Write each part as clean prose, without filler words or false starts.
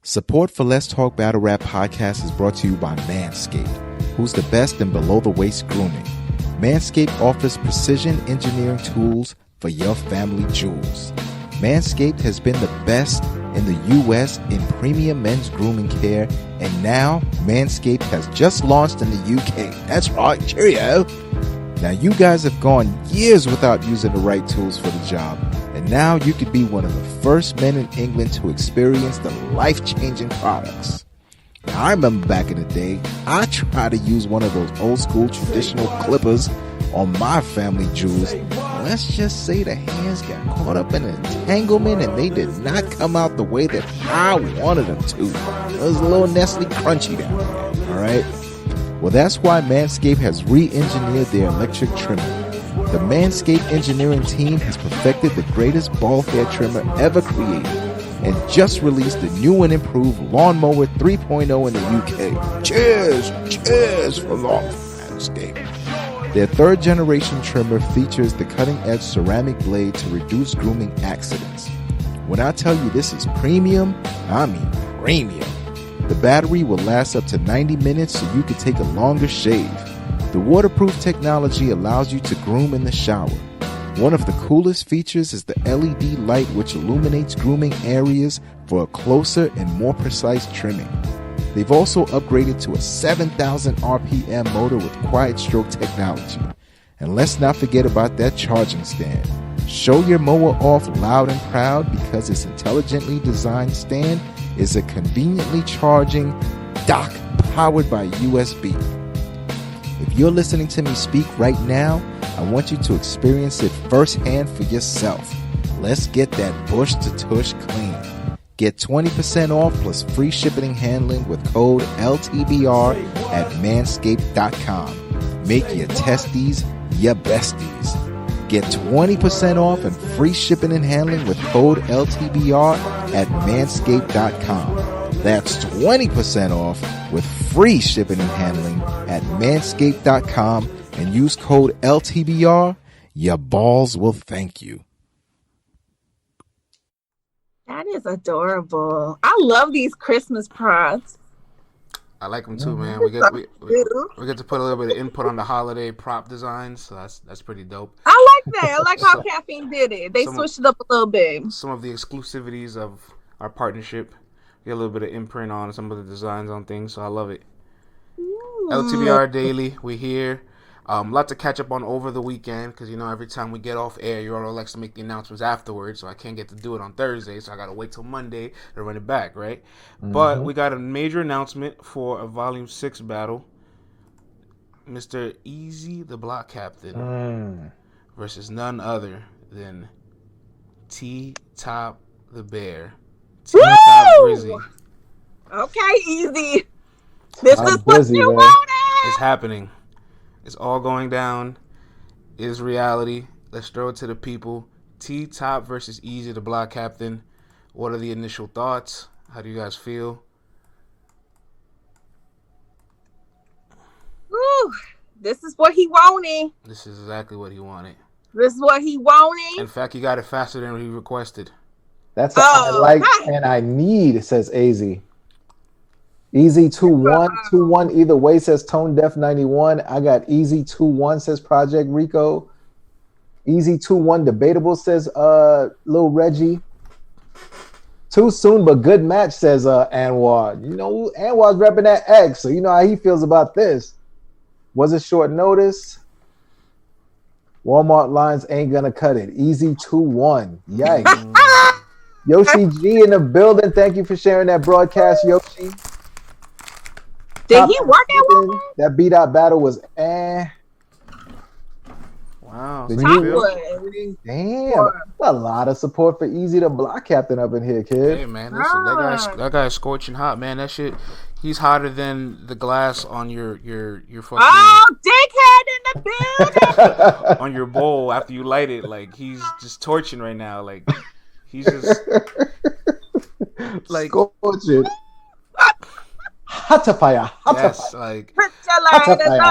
Support for Let's Talk Battle Rap podcast is brought to you by Manscaped, who's the best in below-the-waist grooming. Manscaped offers precision engineering tools for your family jewels. Manscaped has been the best in the U.S. in premium men's grooming care, and now Manscaped has just launched in the U.K. That's right, cheerio! Now you guys have gone years without using the right tools for the job, and now you could be one of the first men in England to experience the life-changing products. Now, I remember back in the day, I tried to use one of those old school traditional clippers on my family jewels. Let's just say the hands got caught up in an entanglement and they did not come out the way that I wanted them to. It was a little Nestle Crunchy down there, alright? Well, that's why Manscaped has re-engineered their electric trimmer. The Manscaped engineering team has perfected the greatest ball hair trimmer ever created and just released the new and improved Lawnmower 3.0 in the UK. Cheers for Manscaped. Their third generation trimmer features the cutting edge ceramic blade to reduce grooming accidents. When I tell you this is premium, I mean premium. The battery will last up to 90 minutes so you can take a longer shave. The waterproof technology allows you to groom in the shower. One of the coolest features is the LED light which illuminates grooming areas for a closer and more precise trimming. They've also upgraded to a 7,000 RPM motor with quiet stroke technology. And let's not forget about that charging stand. Show your mower off loud and proud because its intelligently designed stand is a conveniently charging dock powered by USB. If you're listening to me speak right now, I want you to experience it firsthand for yourself. Let's get that bush to tush clean. Get 20% off plus free shipping and handling with code LTBR at manscaped.com. Make your testes your besties. Get 20% off and free shipping and handling with code LTBR at manscaped.com. That's 20% off with free shipping and handling at manscaped.com and use code LTBR. Your balls will thank you. That is adorable. I love these Christmas props. I like them too, man. We get to put a little bit of input on the holiday prop designs, so that's pretty dope. I like that. I like how Caffeine did it. They switched it up a little bit. Some of the exclusivities of our partnership, get a little bit of imprint on some of the designs on things, so I love it. LTBR Daily, we here. A lot to catch up on over the weekend because, you know, every time we get off air, Yoro likes to make the announcements afterwards, so I can't get to do it on Thursday, so I got to wait till Monday to run it back, right? Mm-hmm. But we got a major announcement for a Volume 6 battle. Mr. Eazy, the Block Captain, versus none other than T-Top the Bear. T-Top Brizzy. Okay, Eazy. This is what you wanted. It's happening. It's all going down. It is reality. Let's throw it to the people. T-Top versus Eazy, the Block Captain. What are the initial thoughts? How do you guys feel? Ooh, this is what he wanted. This is exactly what he wanted. This is what he wanted. In fact, he got it faster than he requested. That's what I like and I need, says Eazy. Eazy 2-1, 2-1 either way, says Tone Deaf 91. I got Eazy 2-1, says Project Rico. Eazy 2-1 debatable, says Lil Reggie. Too soon but good match, says Anwar. You know, Anwar's repping that X, so you know how he feels about this. Was it short notice? Walmart lines ain't gonna cut it. Eazy 2-1. Yikes. Yoshi G in the building. Thank you for sharing that broadcast, Yoshi. Did he work at Walmart? That beat out battle was Wow. Damn. A lot of support for Eazy the Block Captain up in here, kid. Hey man, listen, that guy's scorching hot, man. That shit, he's hotter than the glass on your fucking dickhead in the building. on your bowl after you light it. Like he's just torching right now. Like he's just like scorching. Hot fire. Yes, like.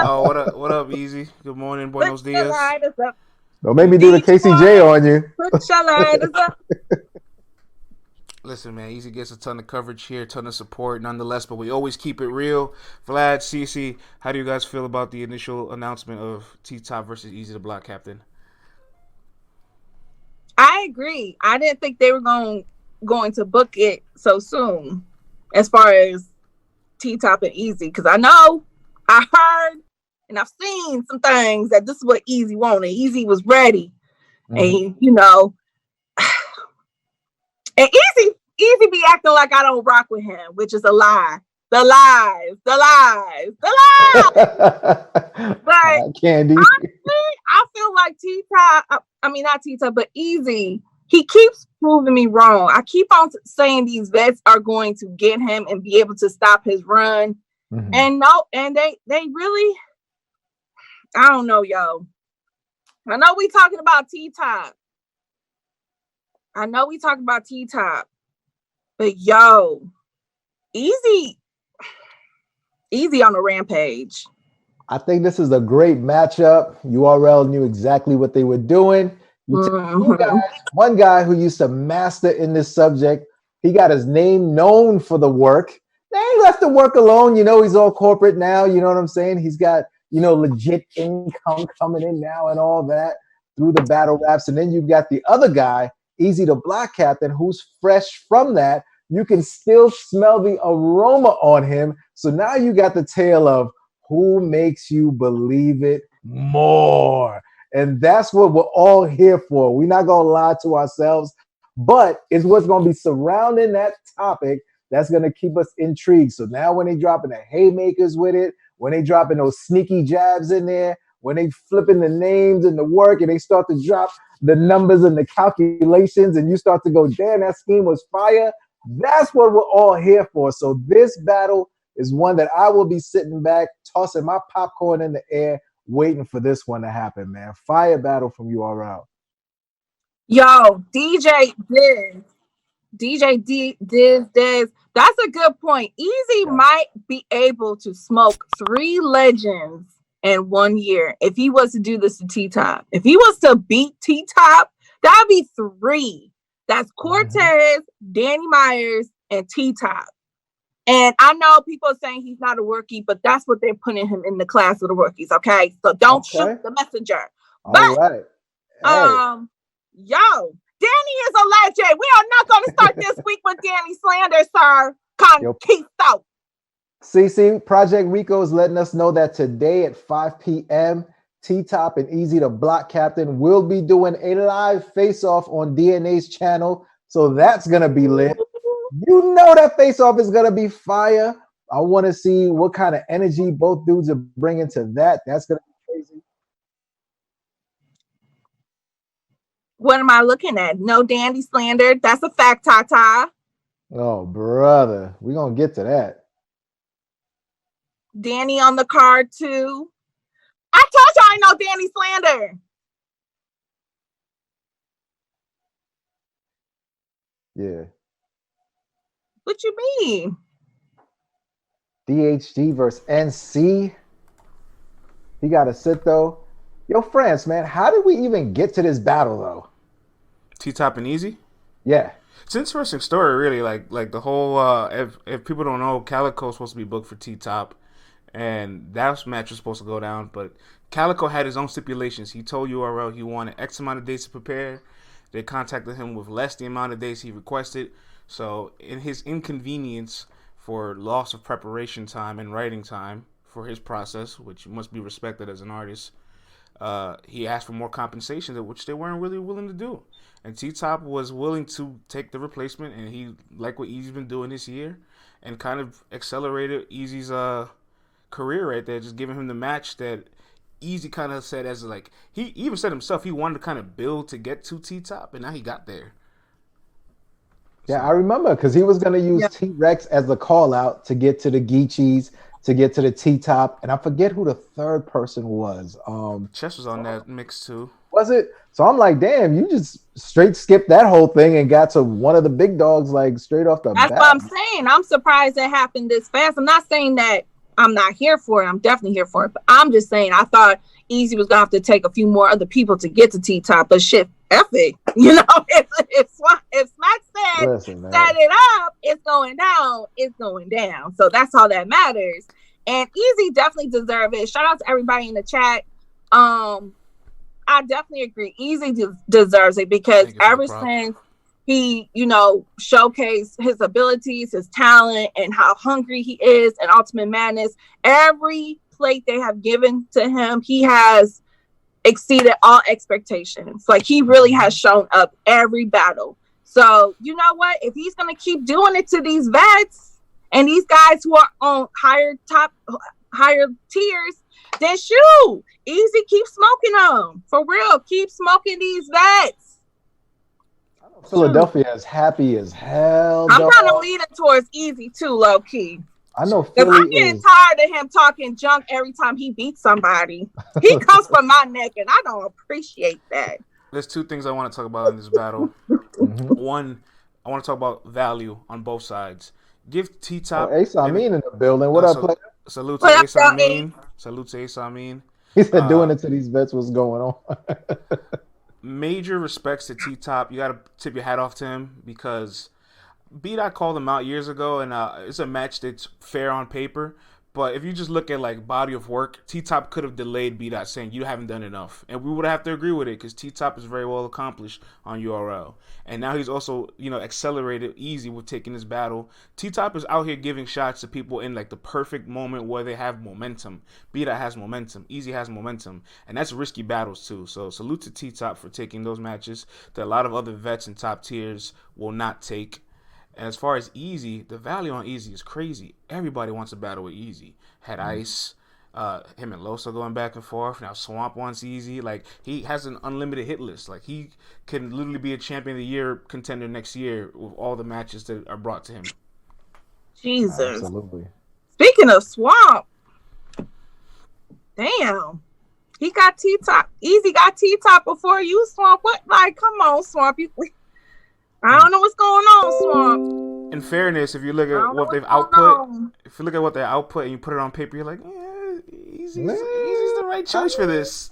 Oh, what up, Eazy? Good morning, buenos dias. Don't make me do the KCJ on you. Put your lighters up. Listen, man, Eazy gets a ton of coverage here, a ton of support nonetheless, but we always keep it real. Vlad, Cece, how do you guys feel about the initial announcement of T-Top versus Eazy the Block Captain? I agree. I didn't think they were going to book it so soon as far as T-Top and Eazy, because I heard and I've seen some things that this is what Eazy wanted. Eazy was ready. And and Eazy be acting like I don't rock with him, which is a lie. The lies. But Candy. honestly, I feel like T-Top, not T-Top, but Eazy, he keeps proving me wrong. I keep on saying these vets are going to get him and be able to stop his run. And they really, I don't know, yo. I know we talking about T-Top. But yo, Eazy on a rampage. I think this is a great matchup. URL knew exactly what they were doing. One guy who used to master in this subject, he got his name known for the work. They ain't left the work alone. He's all corporate now. You know what I'm saying? He's got, legit income coming in now and all that through the battle raps. And then you've got the other guy, Eazy the Block Captain, who's fresh from that. You can still smell the aroma on him. So now you got the tale of who makes you believe it more. And that's what we're all here for. We're not going to lie to ourselves, but it's what's going to be surrounding that topic that's going to keep us intrigued. So now when they dropping the haymakers with it, when they dropping those sneaky jabs in there, when they flipping the names and the work and they start to drop the numbers and the calculations and you start to go, damn, that scheme was fire. That's what we're all here for. So this battle is one that I will be sitting back, tossing my popcorn in the air, waiting for this one to happen, man. Fire battle from URL. Yo, DJ Diz. That's a good point. Eazy might be able to smoke 3 legends in 1 year if he was to do this to T-Top. If he was to beat T-Top, that'd be 3. That's Cortez, Danny Myers, and T-Top. And I know people are saying he's not a rookie, but that's what they're putting him in the class of the rookies, okay? So don't shoot the messenger. All right. Hey. Yo, Danny is a legend. We are not going to start this week with Danny slander, sir. Conquista. CC, Project Rico is letting us know that today at 5 p.m., T-Top and Eazy the Block Captain will be doing a live face-off on DNA's channel. So that's going to be lit. You know that face-off is going to be fire. I want to see what kind of energy both dudes are bringing to that. That's going to be crazy. What am I looking at? No Danny slander. That's a fact, Tata. Oh, brother. We're going to get to that. Danny on the card, too. I told you I know Danny slander. Yeah. What you mean? DHG versus NC. He got to sit, though. Yo, France, man, how did we even get to this battle, though? T-Top and Eazy? Yeah. It's an interesting story, really. Like the whole, if people don't know, Calico's supposed to be booked for T-Top, and that match was supposed to go down, but Calico had his own stipulations. He told URL he wanted X amount of days to prepare. They contacted him with less the amount of days he requested. So in his inconvenience for loss of preparation time and writing time for his process, which must be respected as an artist, he asked for more compensation, which they weren't really willing to do. And T-Top was willing to take the replacement, and he liked what Eazy's been doing this year and kind of accelerated Eazy's career right there, just giving him the match that Eazy kind of said as like, he even said himself he wanted to kind of build to get to T-Top, and now he got there. Yeah, I remember because he was going to use T-Rex as the call out to get to the Geechees, to get to the T-Top, and I forget who the third person was. Chess was on that mix too. Was it? So I'm like, damn, you just straight skipped that whole thing and got to one of the big dogs like straight off the bat. That's what I'm saying. I'm surprised it happened this fast. I'm not saying that I'm not here for it. I'm definitely here for it. But I'm just saying I thought Eazy was going to have to take a few more other people to get to T-Top. But shit, it. You know, if Smack said set it up, it's going down. It's going down. So that's all that matters. And Eazy definitely deserve it. Shout out to everybody in the chat. I definitely agree. Eazy deserves it because ever since he, you know, showcased his abilities, his talent, and how hungry he is in Ultimate Madness, every plate they have given to him, he has exceeded all expectations. Like, he really has shown up every battle. So, you know what? If he's going to keep doing it to these vets and these guys who are on higher tiers, then shoot, Eazy, keep smoking them. For real, keep smoking these vets. Philadelphia is happy as hell. I'm kind of leaning towards Eazy too, low key. I know Philly I'm getting tired of him talking junk every time he beats somebody. He comes from my neck, and I don't appreciate that. There's two things I want to talk about in this battle. One, I want to talk about value on both sides. Give T-Top... Ace Amin in the building. What up, player? Salute to Ace Amin. Salute to Ace Amin. He said doing it to these vets. What's going on? Major respects to T-Top. You got to tip your hat off to him because B-Dot called him out years ago, and it's a match that's fair on paper. But if you just look at like body of work, T-Top could have delayed B-Dot, saying you haven't done enough, and we would have to agree with it because T-Top is very well accomplished on URL, and now he's also, you know, accelerated Eazy with taking this battle. T-Top is out here giving shots to people in like the perfect moment where they have momentum. B-Dot has momentum, Eazy has momentum, and that's risky battles too. So salute to T-Top for taking those matches that a lot of other vets in top tiers will not take. And as far as Eazy, the value on Eazy is crazy. Everybody wants to battle with Eazy. Had Ice, him and Loso going back and forth. Now Swamp wants Eazy. Like, he has an unlimited hit list. Like, he can literally be a champion of the year contender next year with all the matches that are brought to him. Jesus. Absolutely. Speaking of Swamp, damn. He got T-Top. Eazy got T-Top before you, Swamp. What? Like, come on, Swamp. I don't know what's going on, Swamp. In fairness, if you look at what they've output, if you look at what they output and you put it on paper, you're like, yeah, Eazy's the right choice for this.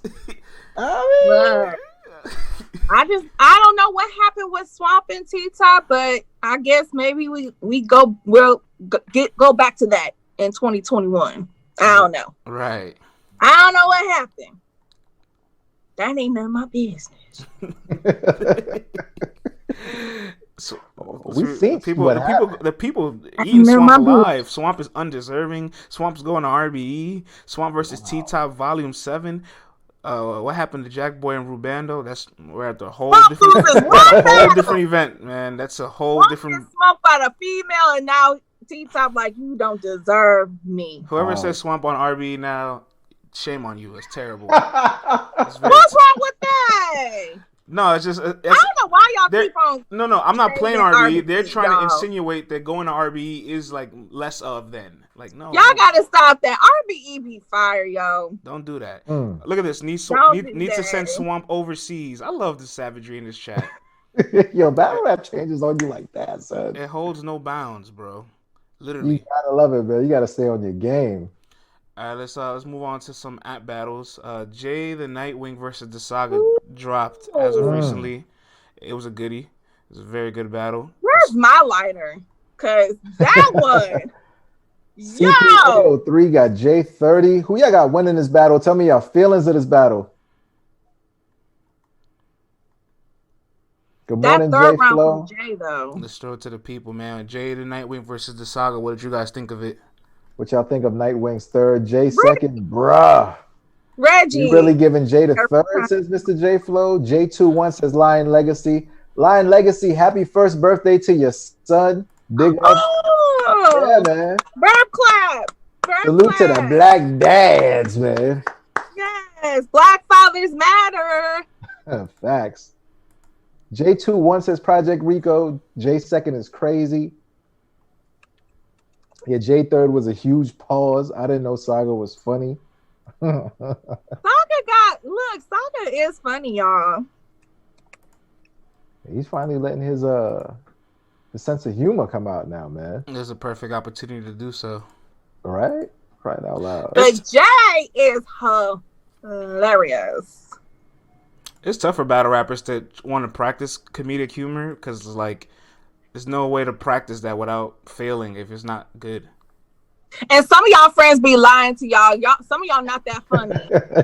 I don't know what happened with Swamp and T-Top, but I guess maybe we'll go back to that in 2021. I don't know. Right. I don't know what happened. That ain't none of my business. So, we see the people eating Swamp alive. Swamp is undeserving. Swamp's going to RBE. Swamp versus T-Top Volume 7. What happened to Jack Boy and Rubando? We're at the whole different event, man. That's a whole different. Swamp by the female, and now T-Top like, you don't deserve me. Whoever says Swamp on RBE now, shame on you. It's terrible. What's wrong with that? No, it's just... I don't know why y'all keep on... No, I'm not playing RBE. They're trying to insinuate that going to RBE is, like, less of than. Like, no. Y'all gotta stop that. RBE be fire, yo. Don't do that. Look at this. Need to send Swamp overseas. I love the savagery in this chat. Yo, battle rap changes on you like that, son. It holds no bounds, bro. Literally. You gotta love it, man. You gotta stay on your game. All right, let's move on to some app battles. Jey the Nightwing versus the Saga dropped as of recently. It was a goodie. It was a very good battle. Where's my lighter? Cause that one. Yo, 3 got J30. Who y'all got winning this battle? Tell me y'all feelings of this battle. Good morning, that third Jay Flo. round from Jey, though. Let's throw it to the people, man. Jey the Nightwing versus the Saga. What did you guys think of it? What y'all think of Nightwing's third? Jey second? Bruh. Reggie. You really giving Jey the third, says Mr. J Flo. J21 says Lion Legacy. Lion Legacy, happy first birthday to your son. Big up. Oh, yeah, man. Bird clap. Salute to the black dads, man. Yes. Black fathers matter. Facts. J21 says Project Rico. Jey second is crazy. Yeah, Jey third was a huge pause. I didn't know Saga was funny. Saga is funny, y'all. He's finally letting his sense of humor come out now, man. There's a perfect opportunity to do so. Right? Crying out loud. But Jey is hilarious. It's tough for battle rappers to want to practice comedic humor because like there's no way to practice that without failing if it's not good. And some of y'all friends be lying to y'all. Some of y'all not that funny.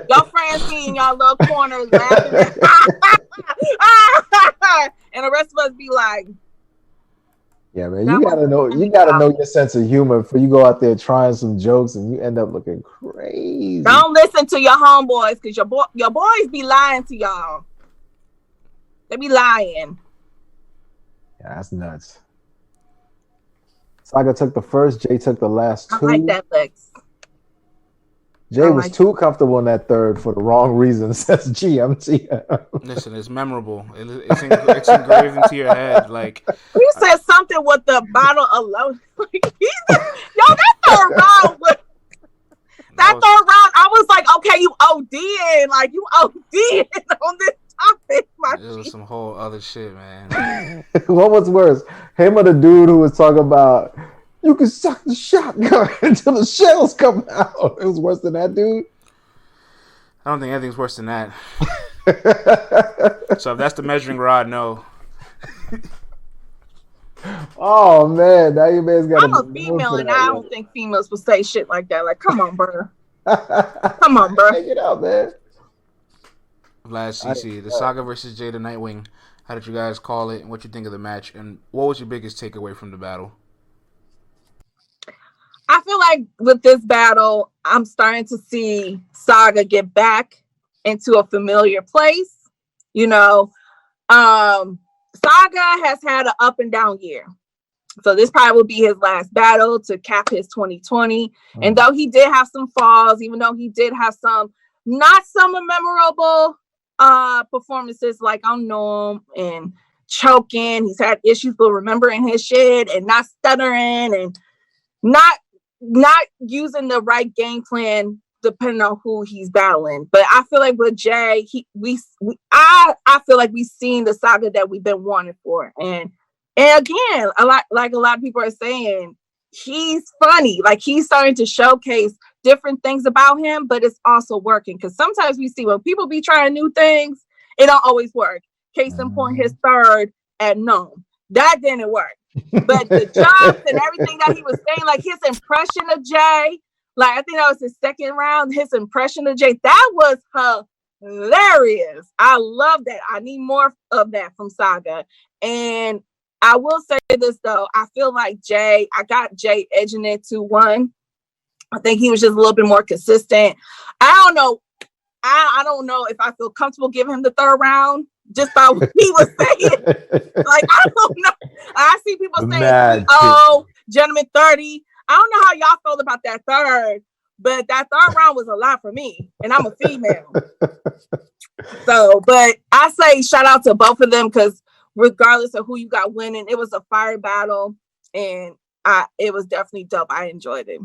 Y'all friends be in y'all little corners laughing and the rest of us be like, yeah, man, you gotta know your sense of humor before you go out there trying some jokes and you end up looking crazy. Don't listen to your homeboys because your boys be lying to y'all. They be lying. Yeah, that's nuts. Saga took the first, Jey took the last two. I like that, Lex. Jey was too comfortable in that third for the wrong reasons. Says GMT. Listen, it's memorable. It's engraved into your head. Like he said something with the bottle of lotion. That third round was third round. I was like, okay, you ODing, like you ODing on this topic. It was some whole other shit, man. What was worse, him or the dude who was talking about? You can suck the shotgun until the shells come out. It was worse than that, dude. I don't think anything's worse than that. So if that's the measuring rod, no. Oh man, now your man's got. I'm a female, and I don't think females would say shit like that. Like, come on, bro. Come on, bro. Take it out, man. Vlad CC, the Saga versus Jey the Nightwing. How did you guys call it? And what you think of the match? And what was your biggest takeaway from the battle? I feel like with this battle, I'm starting to see Saga get back into a familiar place. You know, Saga has had an up and down year. So this probably will be his last battle to cap his 2020. And though he did have some falls, even though he did have some not some memorable performances like on Norm and choking, he's had issues with remembering his shit and not stuttering and not using the right game plan depending on who he's battling. But I feel like with Jey, I feel like we've seen the Saga that we've been wanting for. And again, a lot of people are saying, he's funny. Like, he's starting to showcase different things about him, but it's also working. Because sometimes we see when people be trying new things, it don't always work. Case in point, his third at Gnome. That didn't work. But the jumps and everything that he was saying, like his impression of Jey, like I think that was his second round, his impression of Jey, that was hilarious. I love that. I need more of that from Saga. And I will say this though, I feel like I got Jey edging it 2-1. I think he was just a little bit more consistent. I don't know. I don't know if I feel comfortable giving him the third round just by what he was saying. Like, I don't know. I see people saying, gentleman 30. I don't know how y'all felt about that third, but that third round was a lot for me, and I'm a female. So, but I say shout out to both of them because regardless of who you got winning, it was a fire battle, and it was definitely dope. I enjoyed it.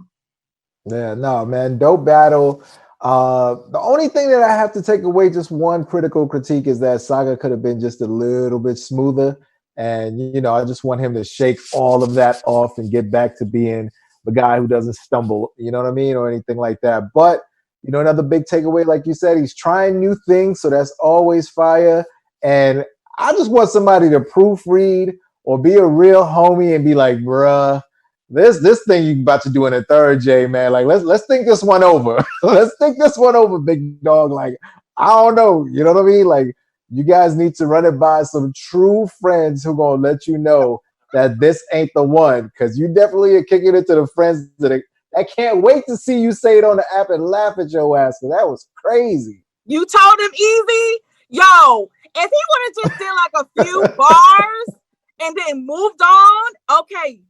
Yeah, no, man, dope battle. The only thing that I have to take away, just one critical critique, is that Saga could have been just a little bit smoother. And, you know, I just want him to shake all of that off and get back to being the guy who doesn't stumble, you know what I mean, or anything like that. But, you know, another big takeaway, like you said, he's trying new things, so that's always fire. And I just want somebody to proofread or be a real homie and be like, bruh, this thing you about to do in the third, Jey, man. Like, let's think this one over. Let's think this one over, big dog. Like, I don't know. You know what I mean? Like, you guys need to run it by some true friends who gonna let you know that this ain't the one. Because you definitely are kicking it to the friends that can't wait to see you say it on the app and laugh at your ass. Because that was crazy. You told him Eazy? Yo, if he would have just did like a few bars and then moved on, okay.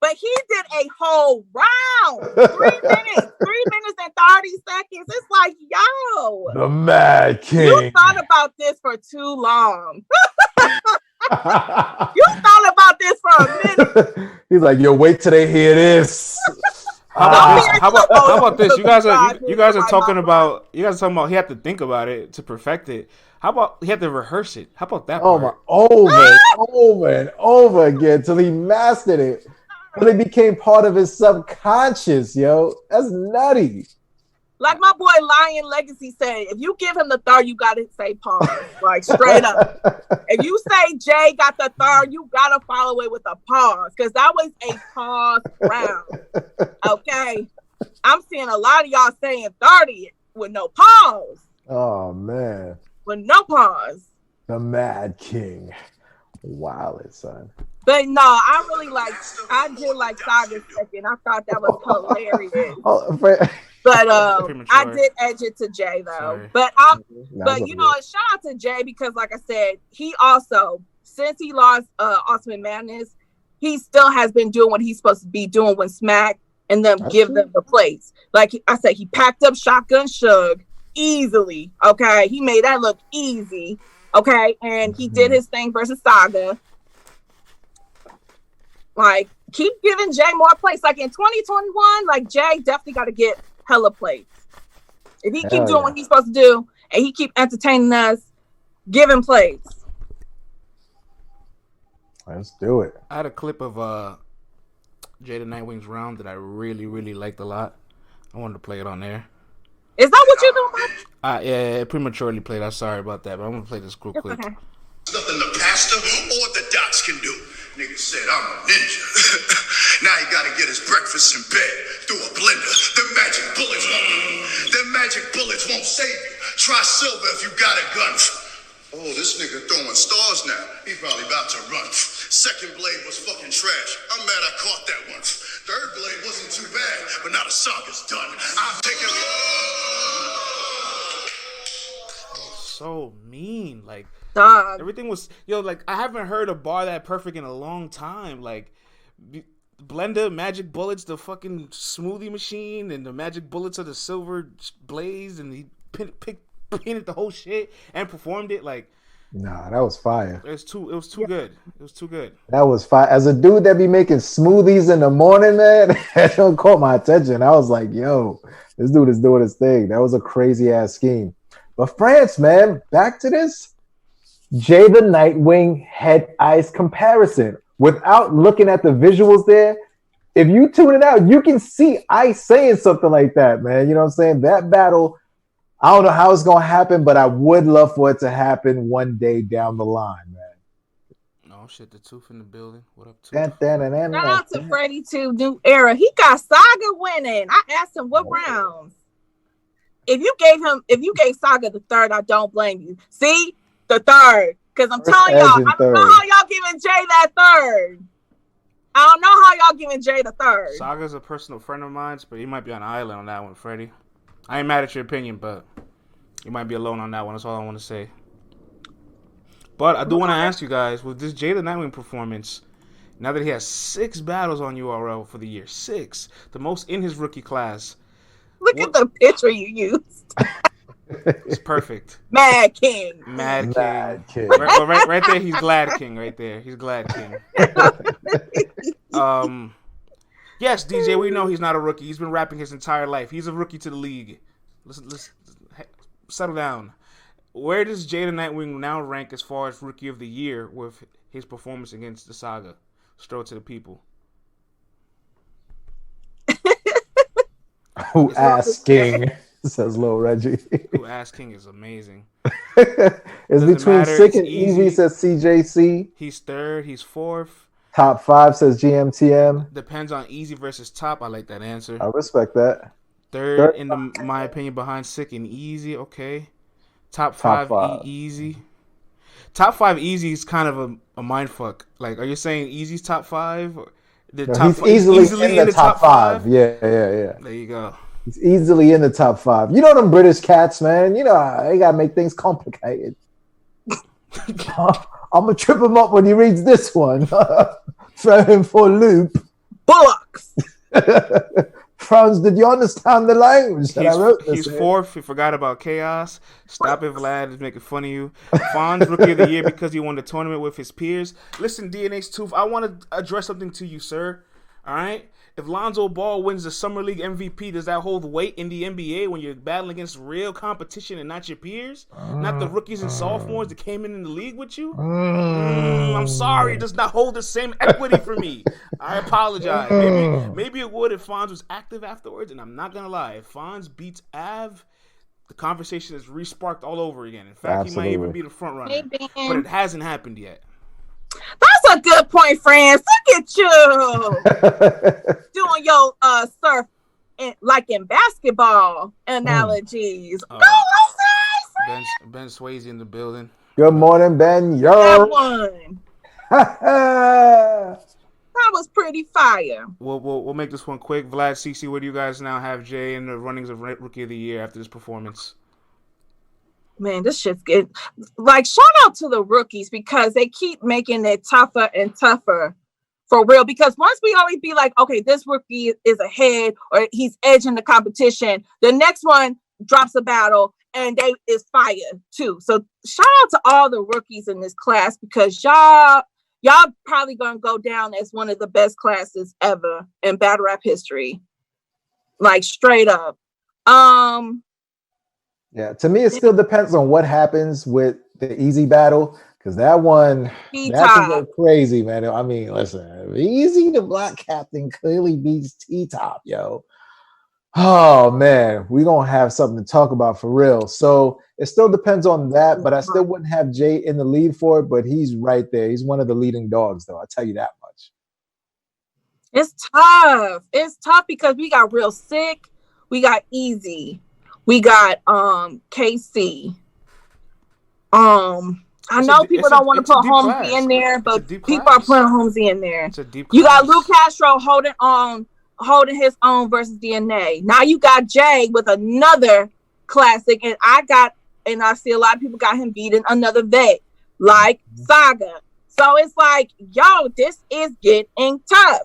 But he did a whole round, 3 minutes, 3 minutes and 30 seconds. It's like, yo, the Mad King. You thought about this for too long. You thought about this for a minute. He's like, yo, wait till they hear this. How about this? You guys are talking about he had to think about it to perfect it. How about he had to rehearse it? How about that? Over and over again till he mastered it. But it became part of his subconscious, yo. That's nutty. Like my boy Lion Legacy said, if you give him the third, you gotta say pause. Like straight up. If you say Jey got the third, you gotta follow it with a pause. Cause that was a pause round. Okay. I'm seeing a lot of y'all saying 30 with no pause. Oh man. With no pause. The Mad King. Wow, son. But no, I did like Saga second. I thought that was hilarious. But I did edge it to Jey though. Sorry. But you know, shout out to Jey because like I said, he also, since he lost Ultimate Madness, he still has been doing what he's supposed to be doing when Smack and them give them the plates. Like I said, he packed up Shotgun Suge easily. Okay. He made that look easy. Okay. And he did his thing versus Saga. Like, keep giving Jey more plates. Like in 2021, like Jey definitely got to get hella plates. If he keep doing what he's supposed to do and he keep entertaining us, give him plates. Let's do it. I had a clip of Jey the Nightwing's round that I really, really liked a lot. I wanted to play it on there. Is that what you're doing? Yeah, prematurely played. I'm sorry about that, but I'm gonna play this real quick. Okay. Nothing the pastor or the dots can do. Nigga said I'm a ninja. Now he gotta get his breakfast in bed through a blender. Them magic bullets won't save you. Try silver if you got a gun. Oh, this nigga throwing stars now. He probably about to run. Second blade was fucking trash. I'm mad I caught that one. Third blade wasn't too bad, but now the Saga's done. I'm taking. So mean, like. Dog. Everything was, like, I haven't heard a bar that perfect in a long time. Like, blender, magic bullets, the fucking smoothie machine, and the magic bullets of the silver blaze, and he painted the whole shit and performed it. Like, nah, that was fire. It was too good. It was too good. That was fire. As a dude that be making smoothies in the morning, man, that don't caught my attention. I was like, yo, this dude is doing his thing. That was a crazy ass scheme. But France, man, back to this. Jey the Nightwing head ice comparison. Without looking at the visuals there, if you tune it out, you can see Ice saying something like that, man. You know what I'm saying? That battle, I don't know how it's going to happen, but I would love for it to happen one day down the line, man. Oh, shit, the Tooth in the building. What up, Tooth? Shout out to Freddie too, New Era. He got Saga winning. I asked him what rounds. If you gave Saga the third, I don't blame you. See? The third, because I'm telling y'all, I don't know how y'all giving Jey that third. I don't know how y'all giving Jey the third. Saga's a personal friend of mine, but he might be on an island on that one, Freddie. I ain't mad at your opinion, but you might be alone on that one. That's all I want to say. But I do want to ask you guys, with this Jey the Nightwing performance, now that he has 6 battles on URL for the year, 6, the most in his rookie class. Look at the picture you used. It's perfect. Mad King. Mad King. Right there, he's Glad King. Right there, he's Glad King. Yes, DJ, we know he's not a rookie. He's been rapping his entire life. He's a rookie to the league. Let's settle down. Where does Jey the Nightwing now rank as far as rookie of the year with his performance against the Saga? Throw it to the people. Who asking? Says Lil Reggie. Who asking is amazing. It's between Sick and Eazy, says CJC. He's third. He's fourth. Top 5, says GMTM. Depends on Eazy versus Top. I like that answer. I respect that. Third in my opinion, behind Sick and Eazy. Okay. Top 5 Eazy. Top 5 Eazy is kind of a mind fuck. Like, are you saying Eazy's top 5? He's easily in the top 5. Yeah. There you go. He's easily in the top 5. You know them British cats, man. You know they gotta make things complicated. I'm gonna trip him up when he reads this one. Throw him for a loop. Bullocks. Franz, did you understand the language that I wrote this? He's fourth. He forgot about Chaos. Stop it, Vlad is making fun of you. Fonz, rookie of the year because he won the tournament with his peers. Listen, DNA's Tooth, I want to address something to you, sir. All right. If Lonzo Ball wins the Summer League MVP, does that hold weight in the NBA when you're battling against real competition and not your peers? Not the rookies and sophomores that came in the league with you? I'm sorry. It does not hold the same equity for me. I apologize. Maybe it would if Fonz was active afterwards, and I'm not going to lie. If Fonz beats Av, the conversation is re-sparked all over again. In fact, He might even be the front runner. But it hasn't happened yet. That's a good point, France. Look at you doing your surf like in basketball analogies. Go, Ben Swayze in the building. Good morning, Ben. Yo. That one. That was pretty fire. We'll make this one quick. Vlad, CC, where do you guys now have Jey in the runnings of Rookie of the Year after this performance? Man, this shit's good. Like, shout out to the rookies because they keep making it tougher and tougher for real. Because once we always be like, okay, this rookie is ahead or he's edging the competition, the next one drops a battle and they is fire too. So shout out to all the rookies in this class because y'all probably gonna go down as one of the best classes ever in battle rap history. Like straight up. Yeah, to me, it still depends on what happens with the Eazy battle because that one that can go crazy, man. I mean, listen, Eazy the Black Captain clearly beats T-Top, yo. Oh man, we're gonna have something to talk about for real. So it still depends on that, but I still wouldn't have Jey in the lead for it, but he's right there. He's one of the leading dogs, though. I'll tell you that much. It's tough. It's tough because we got Real Sick, we got Eazy. We got KC. I know people don't want to put Holmesy in there, but people are putting Holmesy in there. You got Luke Castro holding his own versus DNA. Now you got Jey with another classic, and I see a lot of people got him beating another vet like Saga. So it's like, yo, this is getting tough.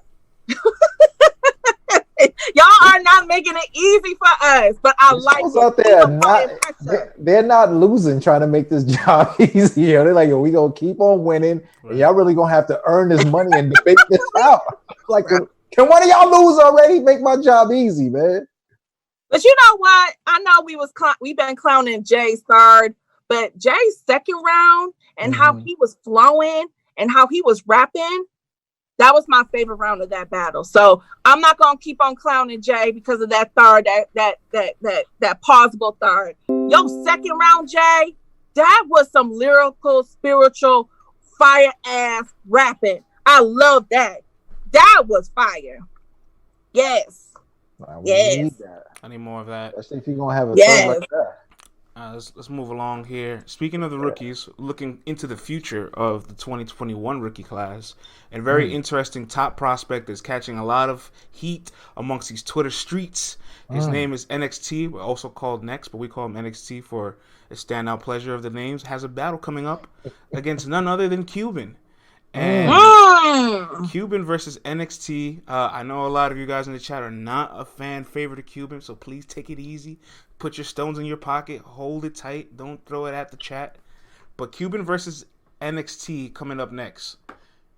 Y'all are not making it easy for us, but I like it. Out there they're not losing trying to make this job easier. They're like, yo, we gonna keep on winning, and y'all really gonna have to earn this money and debate this out. Like, can one of y'all lose already? Make my job easy, man. But you know what? I know we've been clowning Jey's third, but Jey's second round and how he was flowing and how he was rapping. That was my favorite round of that battle. So I'm not gonna keep on clowning Jey because of that third, that plausible third. Yo, second round, Jey, that was some lyrical, spiritual, fire ass rapping. I love that. That was fire. Yes. Yes. I need more of that. Especially if you're gonna have a third like that. Let's move along here. Speaking of the rookies, looking into the future of the 2021 rookie class, and very interesting top prospect is catching a lot of heat amongst these Twitter streets. His name is NXT, also called Next, but we call him NXT for a standout pleasure of the names. Has a battle coming up against none other than Quban. And Quban versus NXT. I know a lot of you guys in the chat are not a fan favorite of Quban, so please take it easy. Put your stones in your pocket. Hold it tight. Don't throw it at the chat. But Quban versus NXT coming up next.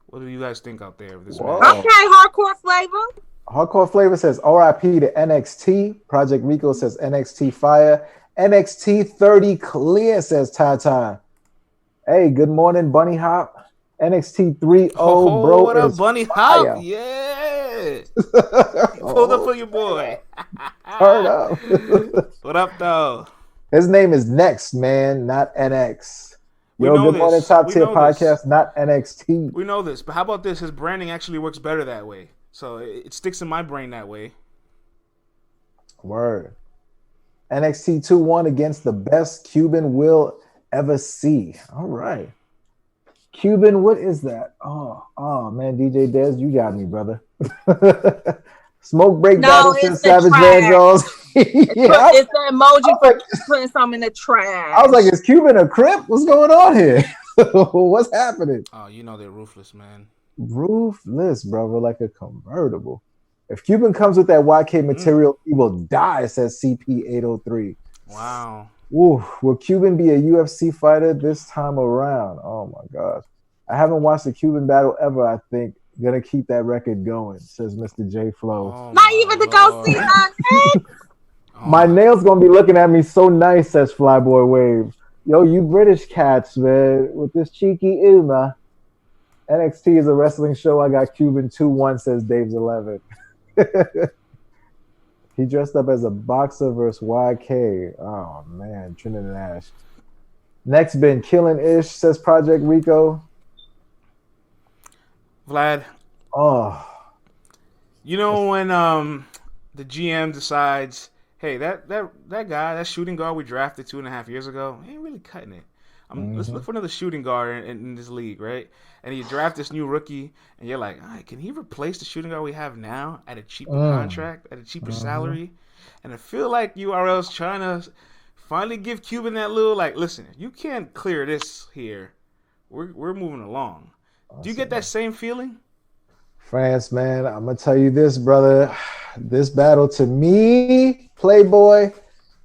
What do you guys think out there of this match? Okay, Hardcore Flavor. Hardcore Flavor says RIP to NXT. Project Rico says NXT Fire. NXT 30 Clear says Tata. Hey, good morning, Bunny Hop. NXT 3-0, bro. What up, Bunny Hop? Yeah. Pulled up for your boy. Turn up. What up, though? His name is Next, man, not NX. Yo, good morning, Top Tier Podcast, not NXT. We know this, but how about this? His branding actually works better that way. So it sticks in my brain that way. Word. NXT 2-1 against the best Quban will ever see. All right. Quban, what is that? Oh man, DJ Dez, you got me, brother. Smoke break battle since Savage Vandals. It's an emoji for putting something in the trash. I was like, is Quban a Crip? What's going on here? What's happening? Oh, you know they're ruthless, man. Ruthless, brother, like a convertible. If Quban comes with that YK material, he will die, says CP803. Wow. Ooh, will Quban be a UFC fighter this time around? Oh my gosh. I haven't watched a Quban battle ever. I think Gonna keep that record going, says Mr. J Flow. Oh, Not even to go see my neck. My nails gonna be looking at me so nice, says Flyboy Wave. Yo, you British cats, man, with this cheeky Uma. NXT is a wrestling show. I got Cuban 2-1, says Dave's 11. He dressed up as a boxer versus YK. Oh, man. Trinidad Nash. Next, been killing ish, says Project Rico. Vlad. Oh. You know when the GM decides, hey, that guy, that shooting guard we drafted 2.5 years ago, he ain't really cutting it. Let's look for another shooting guard in this league, right? And you draft this new rookie, and you're like, all right, can he replace the shooting guard we have now at a cheaper contract, at a cheaper salary? And I feel like URL's trying to finally give Cuban that little, like, listen, if you can't clear this here, we're moving along. Awesome. Do you get that same feeling? France, man, I'm going to tell you this, brother. This battle to me, Playboy,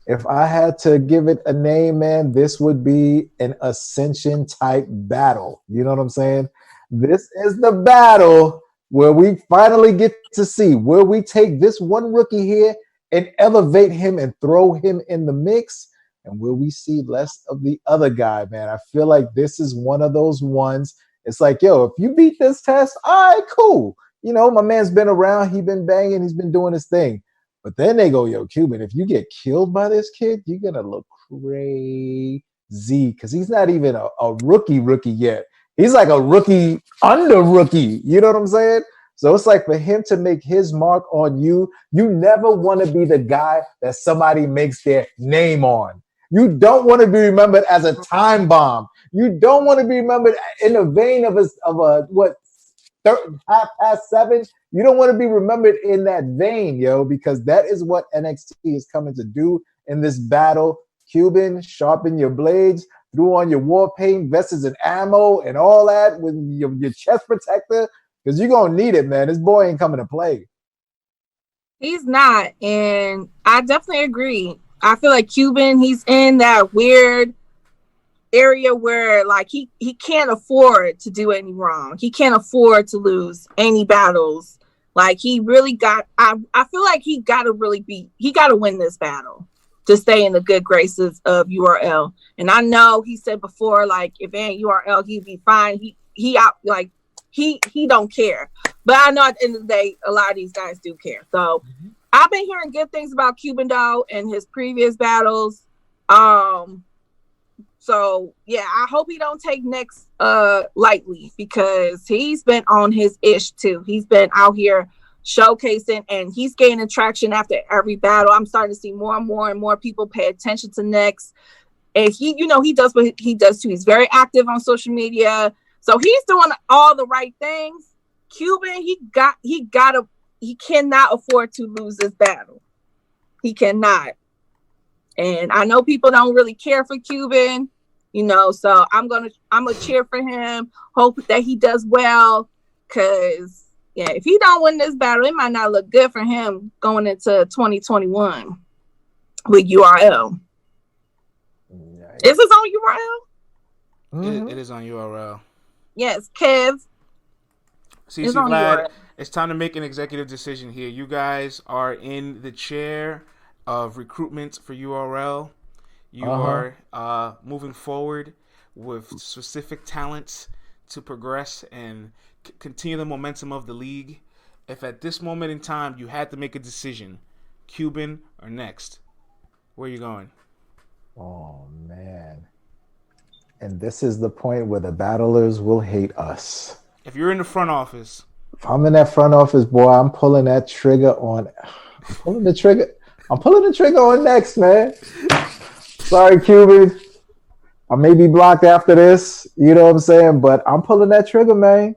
if I had to give it a name, man, this would be an Ascension type battle. You know what I'm saying? This is the battle where we finally get to see where we take this one rookie here and elevate him and throw him in the mix, and will we see less of the other guy, man? I feel like this is one of those ones. It's like, yo, if you beat this test, all right, cool. You know, my man's been around. He's been banging. He's been doing his thing. But then they go, yo, Cuban, if you get killed by this kid, you're going to look crazy because he's not even a rookie yet. He's like a rookie under rookie. You know what I'm saying? So it's like for him to make his mark on you, you never want to be the guy that somebody makes their name on. You don't want to be remembered as a time bomb. You don't want to be remembered in the vein of a 7:30. You don't want to be remembered in that vein, yo, because that is what NXT is coming to do in this battle. Cuban, sharpen your blades, threw on your war paint, vests and ammo and all that with your chest protector, because you're going to need it, man. This boy ain't coming to play. He's not, and I definitely agree. I feel like Cuban, he's in that weird area where like he can't afford to do any wrong. He can't afford to lose any battles. Like he really got, I feel like he got to win this battle to stay in the good graces of URL. And I know he said before, like if it ain't URL, he'd be fine. He out, like he don't care. But I know at the end of the day, a lot of these guys do care. So I've been hearing good things about Cuban though and his previous battles. So yeah, I hope he don't take next lightly because he's been on his ish too. He's been out here showcasing and he's gaining traction after every battle. I'm starting to see more and more people pay attention to Next. And he, you know, he does what he does too. He's very active on social media. So he's doing all the right things. Cuban, he cannot afford to lose this battle. He cannot. And I know people don't really care for Cuban, you know, so I'm gonna cheer for him, hope that he does well, because yeah, if he don't win this battle, it might not look good for him going into 2021 with URL. Nice. Is this on URL? Mm-hmm. It is on URL. Yes, Kev. CC Vlad, it's time to make an executive decision here. You guys are in the chair of recruitment for URL. You are moving forward with specific talents to progress and continue the momentum of the league. If at this moment in time you had to make a decision, Cuban or Next, where are you going? Oh, man. And this is the point where the battlers will hate us. If you're in the front office. If I'm in that front office, boy, I'm pulling that trigger on. I'm pulling the trigger on Next, man. Sorry, Cuban. I may be blocked after this. You know what I'm saying? But I'm pulling that trigger, man.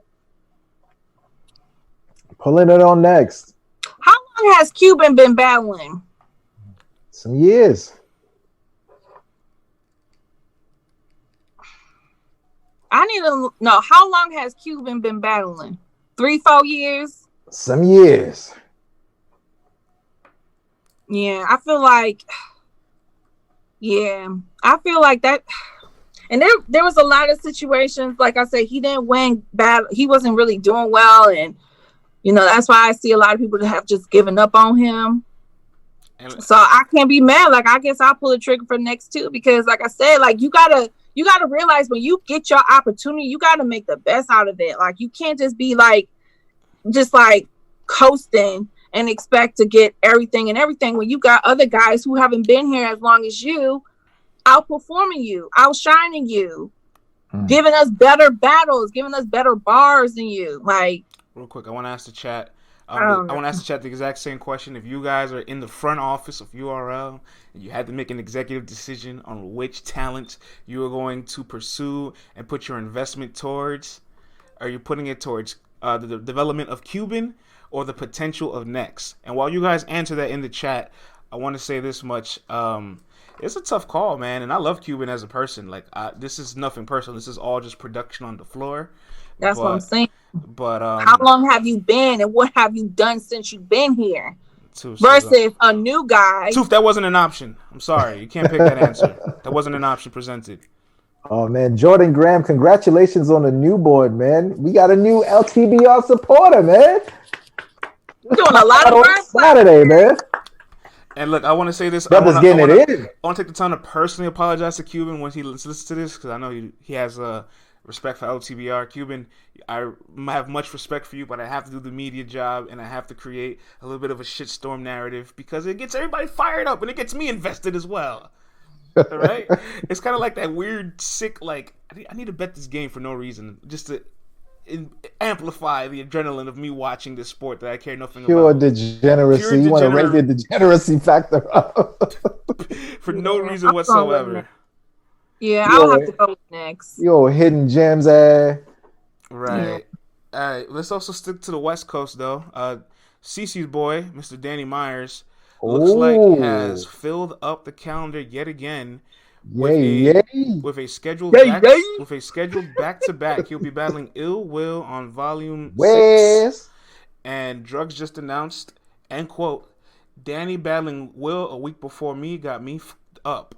Pulling it on Next. How long has Cuban been battling? Some years. I need to know, how long has Cuban been battling? 3-4 years? Some years. Yeah, I feel like that. And there was a lot of situations, like I said, he didn't win battle. He wasn't really doing well. And, that's why I see a lot of people that have just given up on him. So I can't be mad. Like, I guess I'll pull the trigger for next two, because like I said, like you gotta realize when you get your opportunity, you gotta make the best out of it. Like, you can't just be like coasting and expect to get everything when you got other guys who haven't been here as long as you, outperforming you, outshining you, giving us better battles, giving us better bars than you. Like, real quick, I want to ask the chat. I want to ask the chat the exact same question. If you guys are in the front office of URL and you had to make an executive decision on which talent you are going to pursue and put your investment towards, are you putting it towards the development of Quban or the potential of Next? And while you guys answer that in the chat, I want to say this much. It's a tough call, man. And I love Quban as a person. Like, this is nothing personal. This is all just production on the floor. That's what I'm saying. But how long have you been, and what have you done since you've been here? Versus a new guy. Tooth, that wasn't an option. I'm sorry, you can't pick that answer. That wasn't an option presented. Oh man, Jordan Graham, congratulations on the new board, man. We got a new LTBR supporter, man. We're doing a lot of work Saturday, man. And look, I want to say this. Brother's getting it in. I want to take the time to personally apologize to Quban when he listens to this, because I know he has respect for LTBR. Quban, I have much respect for you, but I have to do the media job, and I have to create a little bit of a shitstorm narrative, because it gets everybody fired up, and it gets me invested as well. All right? It's kind of like that weird, sick, like, I need to bet this game for no reason, just to amplify the adrenaline of me watching this sport that I care nothing about. Degeneracy. You want to raise the degeneracy factor up. For no reason whatsoever. Yeah, I'll have to go with Next. Hidden gems, Right. Yeah. All right. Let's also stick to the West Coast, though. CeCe's boy, Mr. Danny Myers, looks like he has filled up the calendar yet again with a scheduled back-to-back. He'll be battling Ill Will on Volume 6. And Drugz just announced, and quote, Danny battling Will a week before me got me up.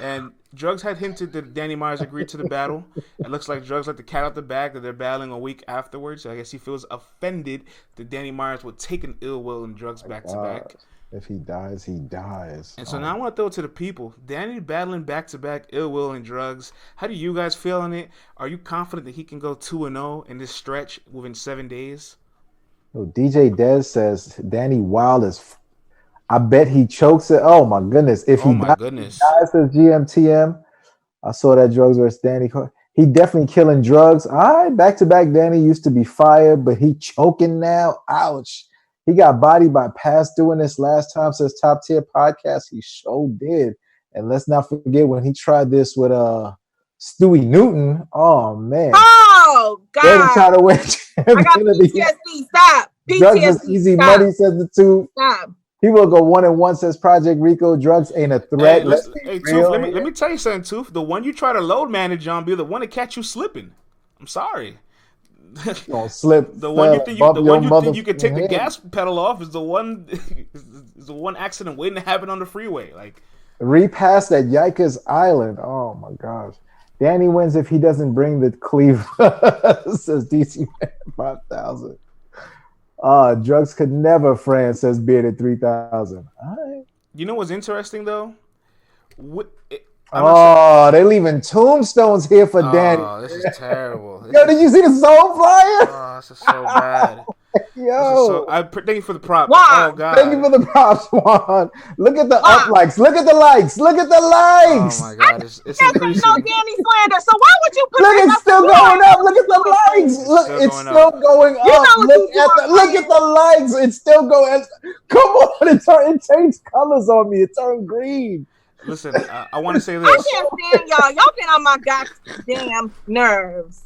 And Drugz had hinted that Danny Myers agreed to the battle. It looks like Drugz let the cat out the bag that they're battling a week afterwards. So I guess he feels offended that Danny Myers would take an Ill Will and Drugz back-to-back. If he dies, he dies. And so now I want to throw it to the people. Danny battling back-to-back Ill Will and Drugz. How do you guys feel on it? Are you confident that he can go 2-0 in this stretch within 7 days? DJ Dez says Danny Wild is... I bet he chokes it. Oh my goodness! If he dies, says GMTM. I saw that Drugz versus Danny. He definitely killing Drugz. All right, back to back. Danny used to be fired, but he choking now. Ouch! He got bodied by Pass doing this last time. Says Top Tier Podcast. He sure did. And let's not forget when he tried this with Stewie Newton. Oh man! Oh God! They try to win. I got PTSD. Stop. PTSD. Easy money says the two. Stop. He will go 1-1, says Project Rico. Drugz ain't a threat. Hey, Tooth, let me tell you something, Tooth. The one you try to load manage on be the one that catch you slipping. I'm sorry. Don't slip. The one you think you can take the gas pedal off is the one accident waiting to happen on the freeway. Like, repass at Yikers Island. Oh my gosh. Danny wins if he doesn't bring the Cleveland, says DC Man 5000. Drugz could never, Fran, says Bearded 3000. All right. You know what's interesting, though? They're leaving tombstones here for Danny. Oh, this is terrible. Yo, did you see the soul flyer? Oh, this is so bad. Yo. Thank you for the prop. Juan. Oh, God. Thank you for the props, Juan. Look at the up likes. Look at the likes. Look at the likes. Oh, my God. It's increasing. No Danny slander. So why would you put Look, it's still going up. Look at the likes. Look, it's still going up. Look at the likes. It's still going. Come on. It changed colors on me. It turned green. Listen, I want to say this. I can't stand y'all. Y'all get on my goddamn nerves.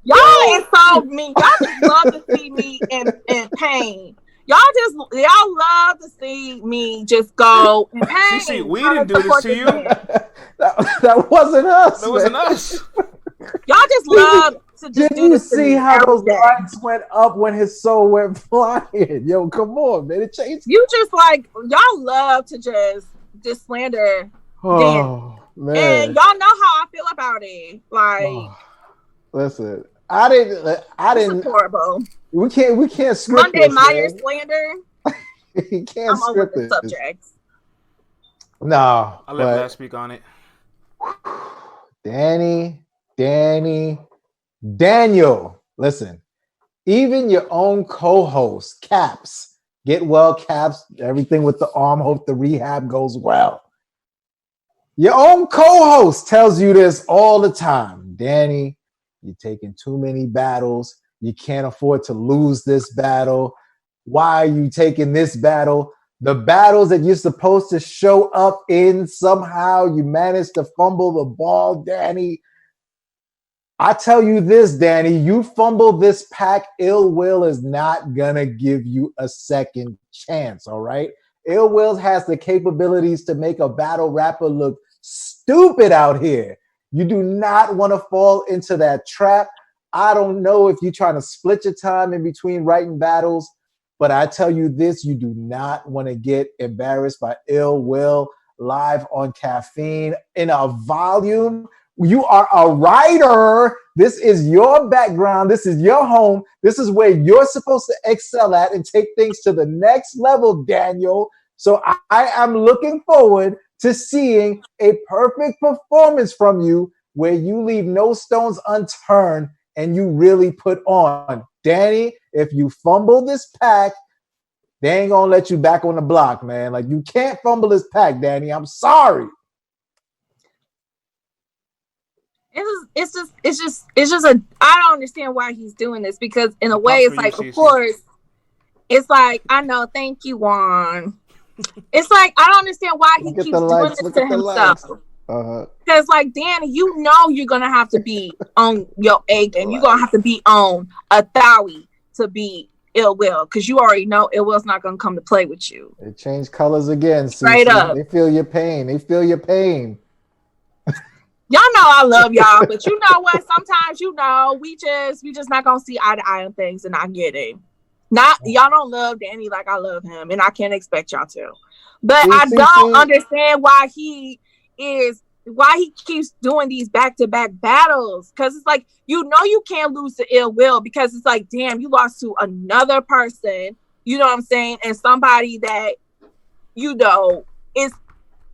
Y'all insult me. Y'all just love to see me in pain. Y'all love to see me just go in pain. CeCe, we didn't do this to you. That wasn't us. That wasn't us. Y'all just love to just Did you see how those likes went up when his soul went flying? Yo, come on, man. It changed. You just like, y'all love to just slander. Oh, And y'all know how I feel about it. Like, listen, I didn't. Horrible. We can't script Monday this, Myers slander. You can't I'm over script the this. subjects. No, I'll let Vlad speak on it. Daniel, listen, even your own co-host, Caps, get well, Caps, everything with the arm, hope the rehab goes well. Your own co-host tells you this all the time. Danny, you're taking too many battles. You can't afford to lose this battle. Why are you taking this battle? The battles that you're supposed to show up in, somehow you managed to fumble the ball, Danny. I tell you this, Danny, you fumble this pack, Ill Will is not going to give you a second chance, all right? Ill Will has the capabilities to make a battle rapper look stupid out here. You do not want to fall into that trap. I don't know if you're trying to split your time in between writing battles, but I tell you this, you do not want to get embarrassed by Ill Will live on Caffeine in a volume. You are a writer. This is your background. This is your home. This is where you're supposed to excel at and take things to the next level, Daniel. So I am looking forward to seeing a perfect performance from you where you leave no stones unturned and you really put on. Danny, if you fumble this pack, they ain't gonna let you back on the block, man. Like, you can't fumble this pack, Danny. I'm sorry. It's just a, I don't understand why he's doing this, because in a way it's like, of course, it's like, I know, thank you, Juan. It's like, I don't understand why he keeps doing this to himself. Because like, Danny, you know you're gonna have to be on your A game. You're gonna have to be on a Thowie to be Ill Will, because you already know Ill Will's not gonna come to play with you. They change colors again. Straight up. They feel your pain. Y'all know I love y'all, but you know what? Sometimes, you know, we just not gonna see eye to eye on things, and I get it. Not y'all don't love Danny like I love him, and I can't expect y'all to. But I don't understand why he keeps doing these back-to-back battles. Because it's like, you know, you can't lose to Ill Will, because it's like, damn, you lost to another person, you know what I'm saying, and somebody that, you know, is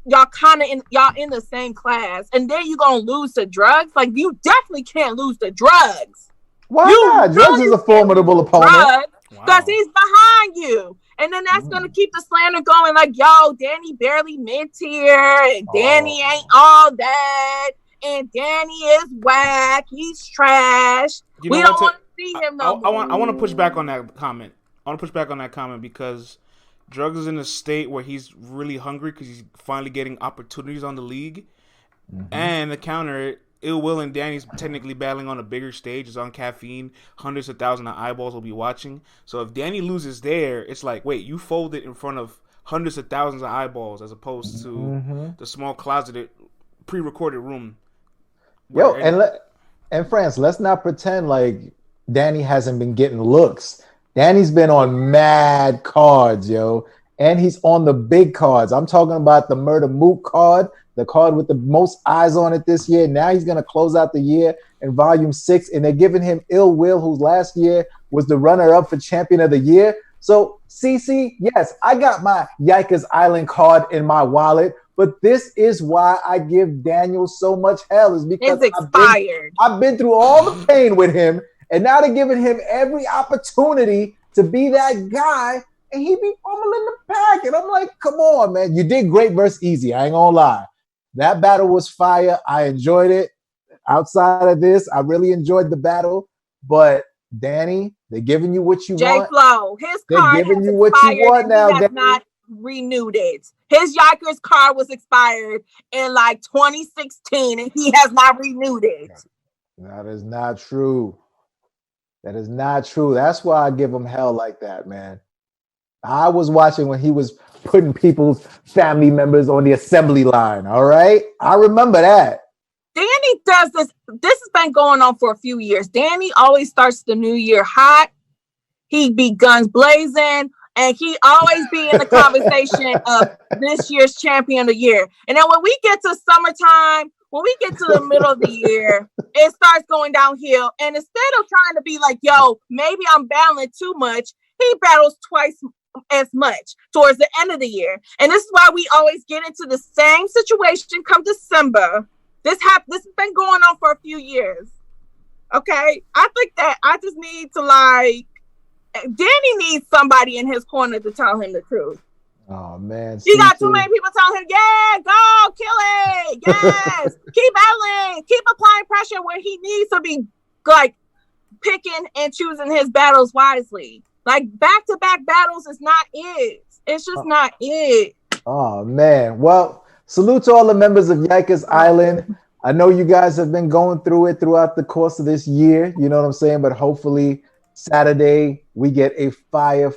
y'all in the same class, and then you gonna lose to Drugz. Like, you definitely can't lose to Drugz. Why not? Drugz is a formidable opponent. Because he's behind you. And then that's going to keep the slander going, like, yo, Danny barely mid-tier, and Danny ain't all that, and Danny is whack, he's trash. We don't want to see him no more. I want to push back on that comment. Because Drugz is in a state where he's really hungry because he's finally getting opportunities on the league. Mm-hmm. And the counter, Ill Will and Danny's technically battling on a bigger stage. It's on Caffeine. Hundreds of thousands of eyeballs will be watching. So if Danny loses there, it's like, wait, you folded in front of hundreds of thousands of eyeballs as opposed to the small closeted pre-recorded room. Yo, and friends, let's not pretend like Danny hasn't been getting looks. Danny's been on mad cards, yo. And he's on the big cards. I'm talking about the Murder Mook card, the card with the most eyes on it this year. Now he's going to close out the year in Volume 6, and they're giving him Ill Will, who last year was the runner-up for Champion of the Year. So, CC, yes, I got my Yikers Island card in my wallet, but this is why I give Daniel so much hell, is because it's expired. I've been through all the pain with him, and now they're giving him every opportunity to be that guy, and he be fumbling the pack. And I'm like, come on, man. You did great versus Eazy. I ain't gonna lie. That battle was fire. I enjoyed it. Outside of this, I really enjoyed the battle. But Danny, they're giving you what you want. J Flow, his card they're giving you what you want now. He has not renewed it. His Yikers card was expired in like 2016, and he has not renewed it. That is not true. That is not true. That's why I give him hell like that, man. I was watching when he was putting people's family members on the assembly line, all right? I remember that. Danny does this. This has been going on for a few years. Danny always starts the new year hot. He be guns blazing, And he always be in the conversation of this year's champion of the year. And then when we get to summertime, when we get to the middle of the year, it starts going downhill. And instead of trying to be like, yo, maybe I'm battling too much, he battles twice as much towards the end of the year. And this is why we always get into the same situation come December. This has been going on for a few years. Okay? I think that I just need to Danny needs somebody in his corner to tell him the truth. Oh man, you got too many people telling him, yeah, go, kill it, yes, keep battling, keep applying pressure where he needs to be like picking and choosing his battles wisely. Like back-to-back battles is not it. It's just not it. Oh man. Well, salute to all the members of Yikers Island. I know you guys have been going through it throughout the course of this year. You know what I'm saying? But hopefully Saturday we get a fire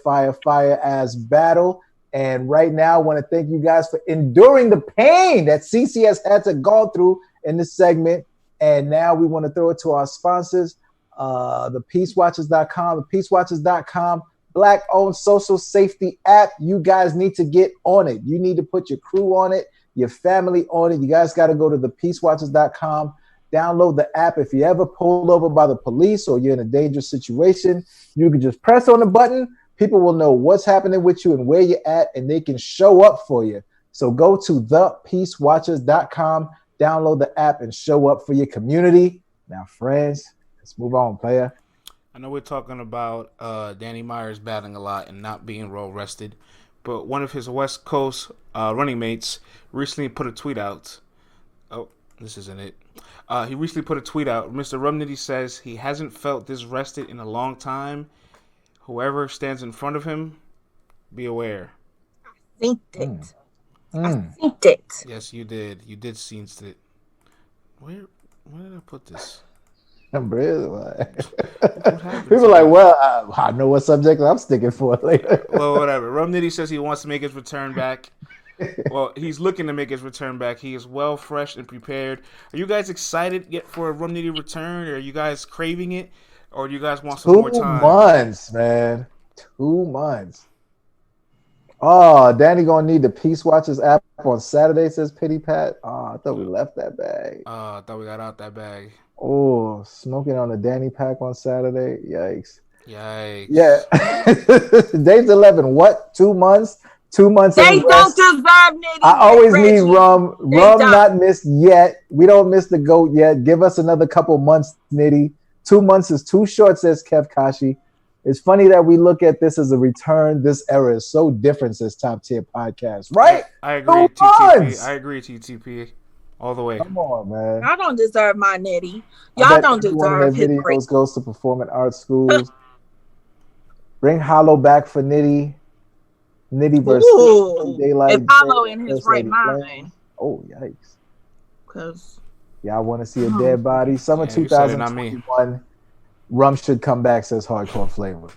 ass battle. And right now, I want to thank you guys for enduring the pain that CCS had to go through in this segment. And now we want to throw it to our sponsors, the PeaceWatchers.com. The PeaceWatchers.com, Black-owned social safety app. You guys need to get on it. You need to put your crew on it, your family on it. You guys got to go to the PeaceWatchers.com. Download the app. If you ever pulled over by the police or you're in a dangerous situation, you can just press on the button. People will know what's happening with you and where you're at, and they can show up for you. So go to thepeacewatchers.com, download the app, and show up for your community. Now, friends, let's move on, player. I know we're talking about Danny Myers battling a lot and not being well rested, but one of his West Coast running mates recently put a tweet out. Oh, this isn't it. He recently put a tweet out. Mr. Rumnitty says he hasn't felt this rested in a long time. Whoever stands in front of him, be aware. I synced it. I synced it. Yes, you did. You did synced it. Where did I put this? I'm really people are like, well, I know what subject I'm sticking for later. Well, whatever. Rumnitty says he wants to make his return back. Well, he's looking to make his return back. He is well, fresh, and prepared. Are you guys excited yet for a Rumnitty return? Or are you guys craving it? Or do you guys want some more time? 2 months, man. 2 months. Oh, Danny gonna need the Peace Watchers app on Saturday, says Pity Pat. Oh, I thought we left that bag. I thought we got out that bag. Oh, smoking on the Danny pack on Saturday. Yikes. Yeah. Dave's 11. What? 2 months? 2 months. They don't deserve Nitty. I always need rum. Rum not missed yet. We don't miss the GOAT yet. Give us another couple months, Nitty. 2 months is too short, says Kev Kashi. It's funny that we look at this as a return. This era is so different, says Top Tier Podcast. Right? I agree, TTP. I agree, TTP. All the way. Come on, man. Y'all don't deserve my Nitty. Y'all don't deserve his videos break. Goes to performing arts schools. Bring Hollow back for Nitty. Nitty versus Daylight. If Hollow in his right mind. Oh, yikes. Because y'all want to see a dead body? Summer 2021. Rum should come back, says Hardcore Flavor.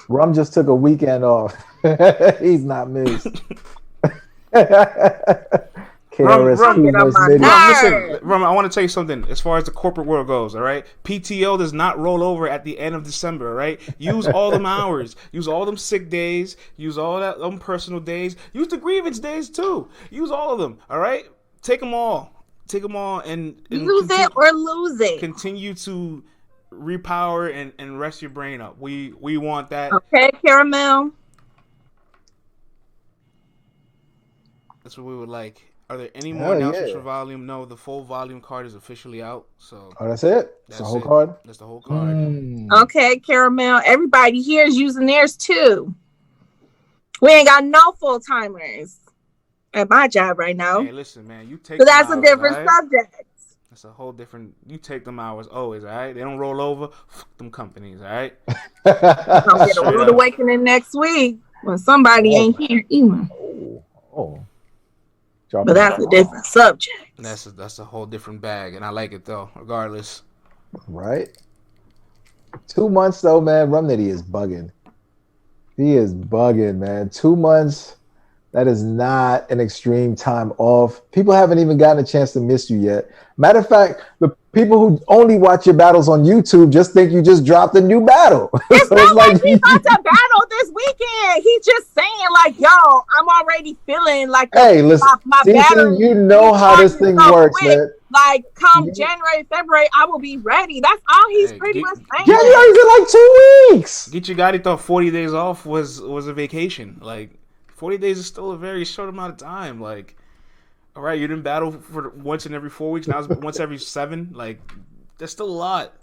Rum just took a weekend off. He's not missed. Listen, Rum, I want to tell you something. As far as the corporate world goes, all right? PTO does not roll over at the end of December, all right? Use all them hours. Use all them sick days. Use all them personal days. Use the grievance days, too. Use all of them, all right? Take them all. Take them all and use it or lose it. Continue to repower and rest your brain up. We want that. Okay, Caramel. That's what we would like. Are there any more announcements for volume? No, the full volume card is officially out. So that's it? That's the whole card? That's the whole card. Okay, Caramel. Everybody here is using theirs too. We ain't got no full timers at my job right now. Hey, listen, man, you take. So that's a different subject. That's a whole different. You take them hours always, all right? They don't roll over. Fuck them companies, all right? I'll get a rude awakening next week when somebody ain't here either. But that's a different subject. That's a whole different bag, and I like it though, regardless. Right? 2 months though, man. Rumnitty is bugging. He is bugging, man. 2 months. That is not an extreme time off. People haven't even gotten a chance to miss you yet. Matter of fact, the people who only watch your battles on YouTube just think you just dropped a new battle. It's so not like he's about to battle this weekend. He's just saying like, yo, I'm already feeling like hey, listen, my battery. You know how this thing works, quick. Man. Like come January, February, I will be ready. That's all he's pretty much saying. January's in like 2 weeks. Geechee Gotti thought 40 days off was a vacation. Like 40 days is still a very short amount of time. Like, all right, you didn't battle for once in every 4 weeks. Now it's once every 7. Like, that's still a lot.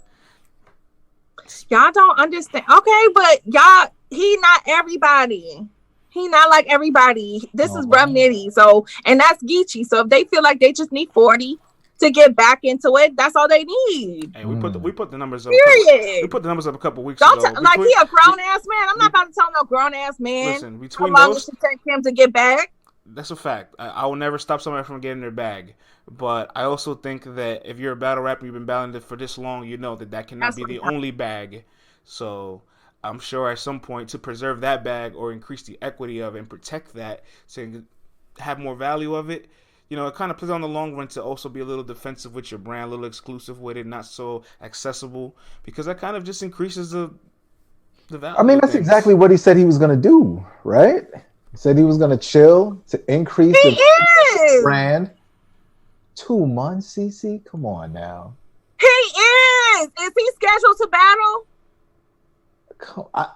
Y'all don't understand. Okay, but y'all, he not everybody. He not like everybody. This is Rum Nitty. So, and that's Geechee. So if they feel like they just need 40 to get back into it, that's all they need. Hey, we put the numbers up. Period. We put the numbers up a couple weeks ago. Like he a grown ass man. I'm not about to tell no grown ass man. Listen, between how long it should take him to get back. That's a fact. I will never stop somebody from getting their bag. But I also think that if you're a battle rapper, you've been battling it for this long, you know that cannot be the only bag. So I'm sure at some point to preserve that bag or increase the equity of it and protect that to have more value of it, you know, it kind of puts on the long run to also be a little defensive with your brand, a little exclusive with it, not so accessible, because that kind of just increases the value. I mean, that's exactly what he said he was going to do, right? He said he was going to chill to increase the brand. 2 months, CC? Come on now. He is. Is he scheduled to battle?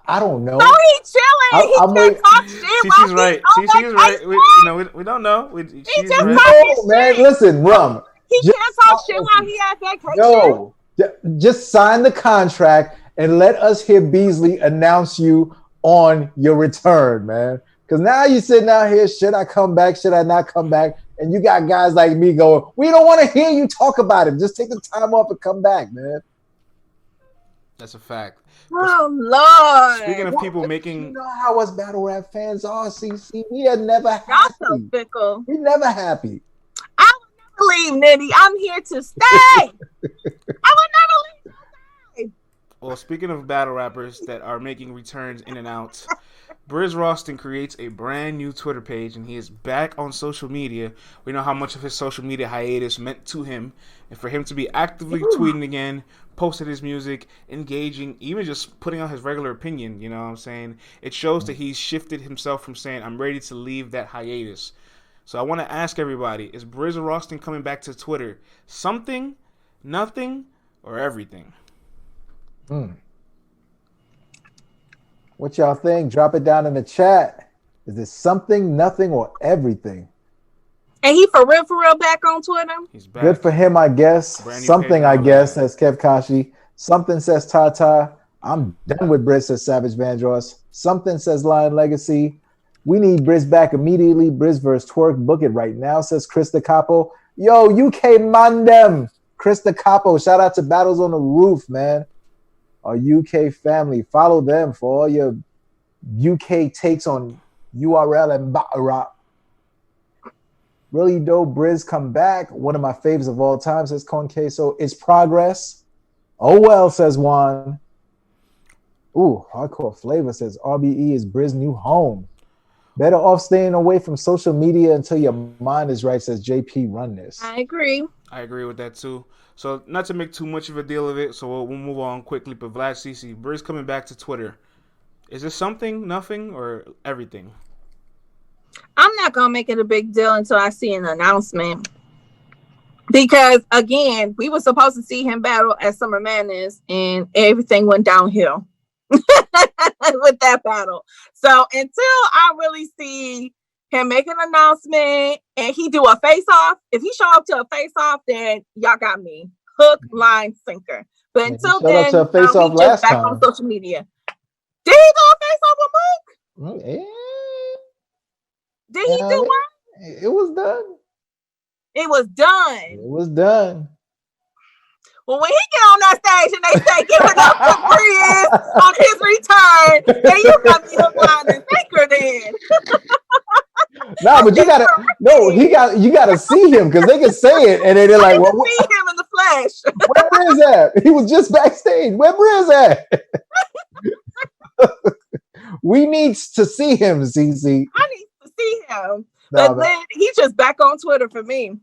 I don't know. So he's chilling. He can't talk shit. CC's right. CC's right. We don't know. He's just no, talking man. shit. Listen, Rum. He can't talk shit while he at vacation. No. Just sign the contract and let us hear Beasley announce you on your return, man. Because now you're sitting out here, should I come back? Should I not come back? And you got guys like me going, we don't want to hear you talk about it. Just take the time off and come back, man. That's a fact. Oh, Lord. Speaking of people making... You know how us battle rap fans are, CC. We are never happy. Y'all so fickle. We never happy. I will never leave, Nitty. I'm here to stay. I will never leave. Well, speaking of battle rappers that are making returns in and out, Briz Roston creates a brand new Twitter page, and he is back on social media. We know how much of his social media hiatus meant to him, and for him to be actively tweeting again, posting his music, engaging, even just putting out his regular opinion, you know what I'm saying? It shows that he's shifted himself from saying, I'm ready to leave that hiatus. So I want to ask everybody, is Briz Roston coming back to Twitter something, nothing, or everything? What y'all think? Drop it down in the chat. Is it something, nothing, or everything? And he for real back on Twitter? He's back. Good for him, I guess. Something, I guess, says Kev Kashi. Something says Tata. I'm done with Briz, says Savage Vandross. Something says Lion Legacy. We need Briz back immediately. Briz versus Twerk. Book it right now, says Krista Capo. Yo, UK Mandem. Krista Capo. Shout out to Battles on the Roof, man. Our UK family. Follow them for all your UK takes on URL and battle rap. Really dope. Briz come back. One of my favorites of all time, says Conqueso. It's progress. Oh well, says Juan. Ooh, Hardcore Flavor says RBE is Briz new home. Better off staying away from social media until your mind is right, says JP Run This. I agree. I agree with that too. So not to make too much of a deal of it, so we'll move on quickly. But Vlad CC, Briz coming back to Twitter. Is this something, nothing, or everything? I'm not going to make it a big deal until I see an announcement. Because, again, we were supposed to see him battle at Summer Madness, and everything went downhill with that battle. So until I really see him make an announcement and he do a face-off, if he show up to a face-off, then y'all got me. Hook, line, sinker. But until then, to a face-off he just last back time on social media. Did he do a face-off with Mook? Yeah. Did he do one? It was done. It was done. It was done. Well, when he get on that stage and they say, give it up for Briz on his return, then you got me hook, line, and sinker then. No, but you gotta see him because they can say it and then they're like, well, see him in the flesh. Where Briz at? He was just backstage. Where Briz at? We need to see him, CC. I need to see him. But then he's just back on Twitter for me.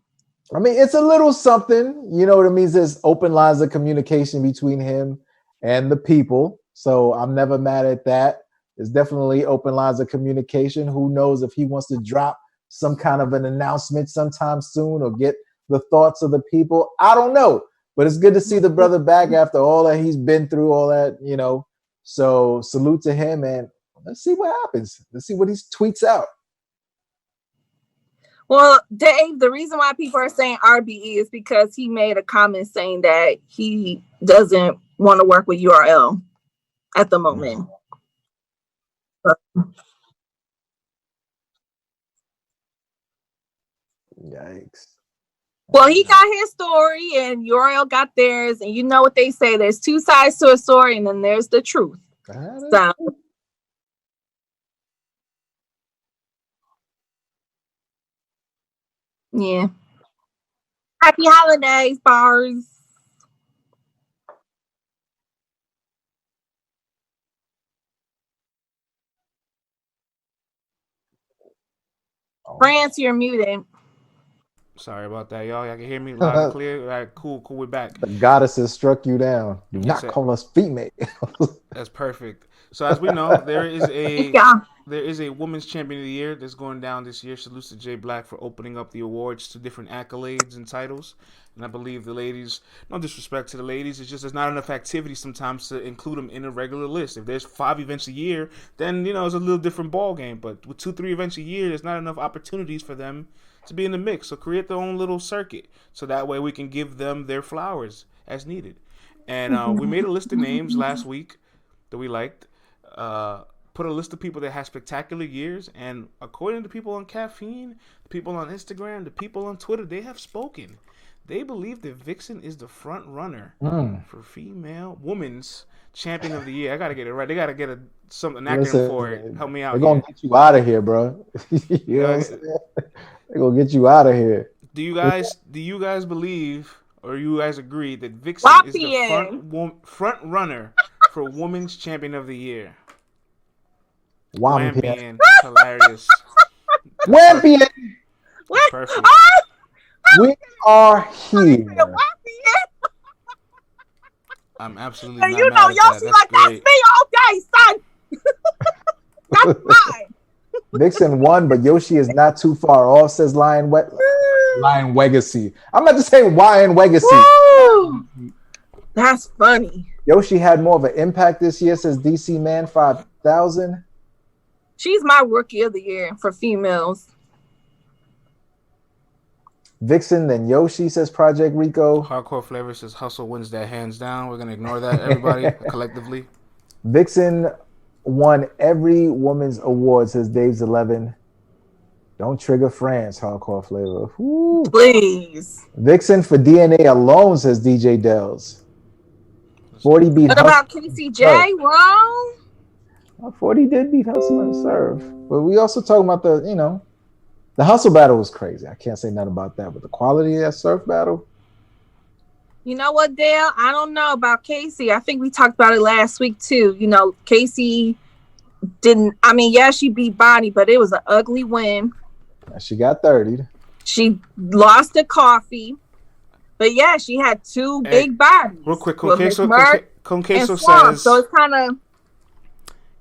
I mean, it's a little something. You know what it means? There's open lines of communication between him and the people. So I'm never mad at that. There's definitely open lines of communication. Who knows if he wants to drop some kind of an announcement sometime soon or get the thoughts of the people. I don't know. But it's good to see the brother back after all that he's been through, all that, you know. So salute to him, and let's see what happens. Let's see what he tweets out. Well, Dave, the reason why people are saying RBE is because he made a comment saying that he doesn't want to work with URL at the moment. Yikes. Well, he got his story and URL got theirs, and you know what they say, there's two sides to a story, and then there's the truth. So, yeah. Happy holidays, bars. France, you're muted. Sorry about that, y'all. Y'all can hear me loud and clear. All right, cool, we're back. The goddesses struck you down. Do not call us female. That's perfect. So as we know, there is a women's champion of the year that's going down this year. Salute to Jay Black for opening up the awards to different accolades and titles. And I believe the ladies, no disrespect to the ladies, it's just there's not enough activity sometimes to include them in a regular list. If there's 5 events a year, then it's a little different ball game. But with 2-3 events a year, there's not enough opportunities for them to be in the mix. So create their own little circuit, so that way we can give them their flowers as needed. And we made a list of names last week that we liked. Put a list of people that had spectacular years, and according to people on Caffeine, the people on Instagram, the people on Twitter, they have spoken. They believe that Vixen is the front runner for female women's champion of the year. I gotta get it right. They gotta get an acronym for it. Help me out. They're gonna get you out of here, bro. You know what I'm saying? They're gonna get you out of here. Do you guys believe, or you guys agree that Vixen is the front runner for women's champion of the year? Wampian. That's hilarious. Wampian. Perfect. We are here. I'm absolutely and not you mad know, at Yoshi that. like, that's me all day, son. That's mine. Vixen won, but Yoshi is not too far off, says Lion Wegacy. I'm about to say Lion Wegacy. That's funny. Yoshi had more of an impact this year, says DC Man 5000. She's my rookie of the year for females. Vixen, then Yoshi, says Project Rico. Hardcore Flavor says Hustle wins that hands down. We're going to ignore that, everybody, collectively. Vixen won every women's award, says Dave's 11. Don't trigger France, Hardcore Flavor. Woo. Please. Vixen for DNA alone, says DJ Dells. 40 beat What about KCJ, wrong? 40 did beat Hustle and Serve. But we also talking about the Hustle battle was crazy. I can't say nothing about that. But the quality of that Surf battle. You know what, Dale? I don't know about Casey. I think we talked about it last week, too. Casey didn't... I mean, yeah, she beat Bonnie, but it was an ugly win. She got 30'd. She lost to Coffee. But, yeah, she had 2 big bodies. Real quick, Conqueso says... So it's kind of...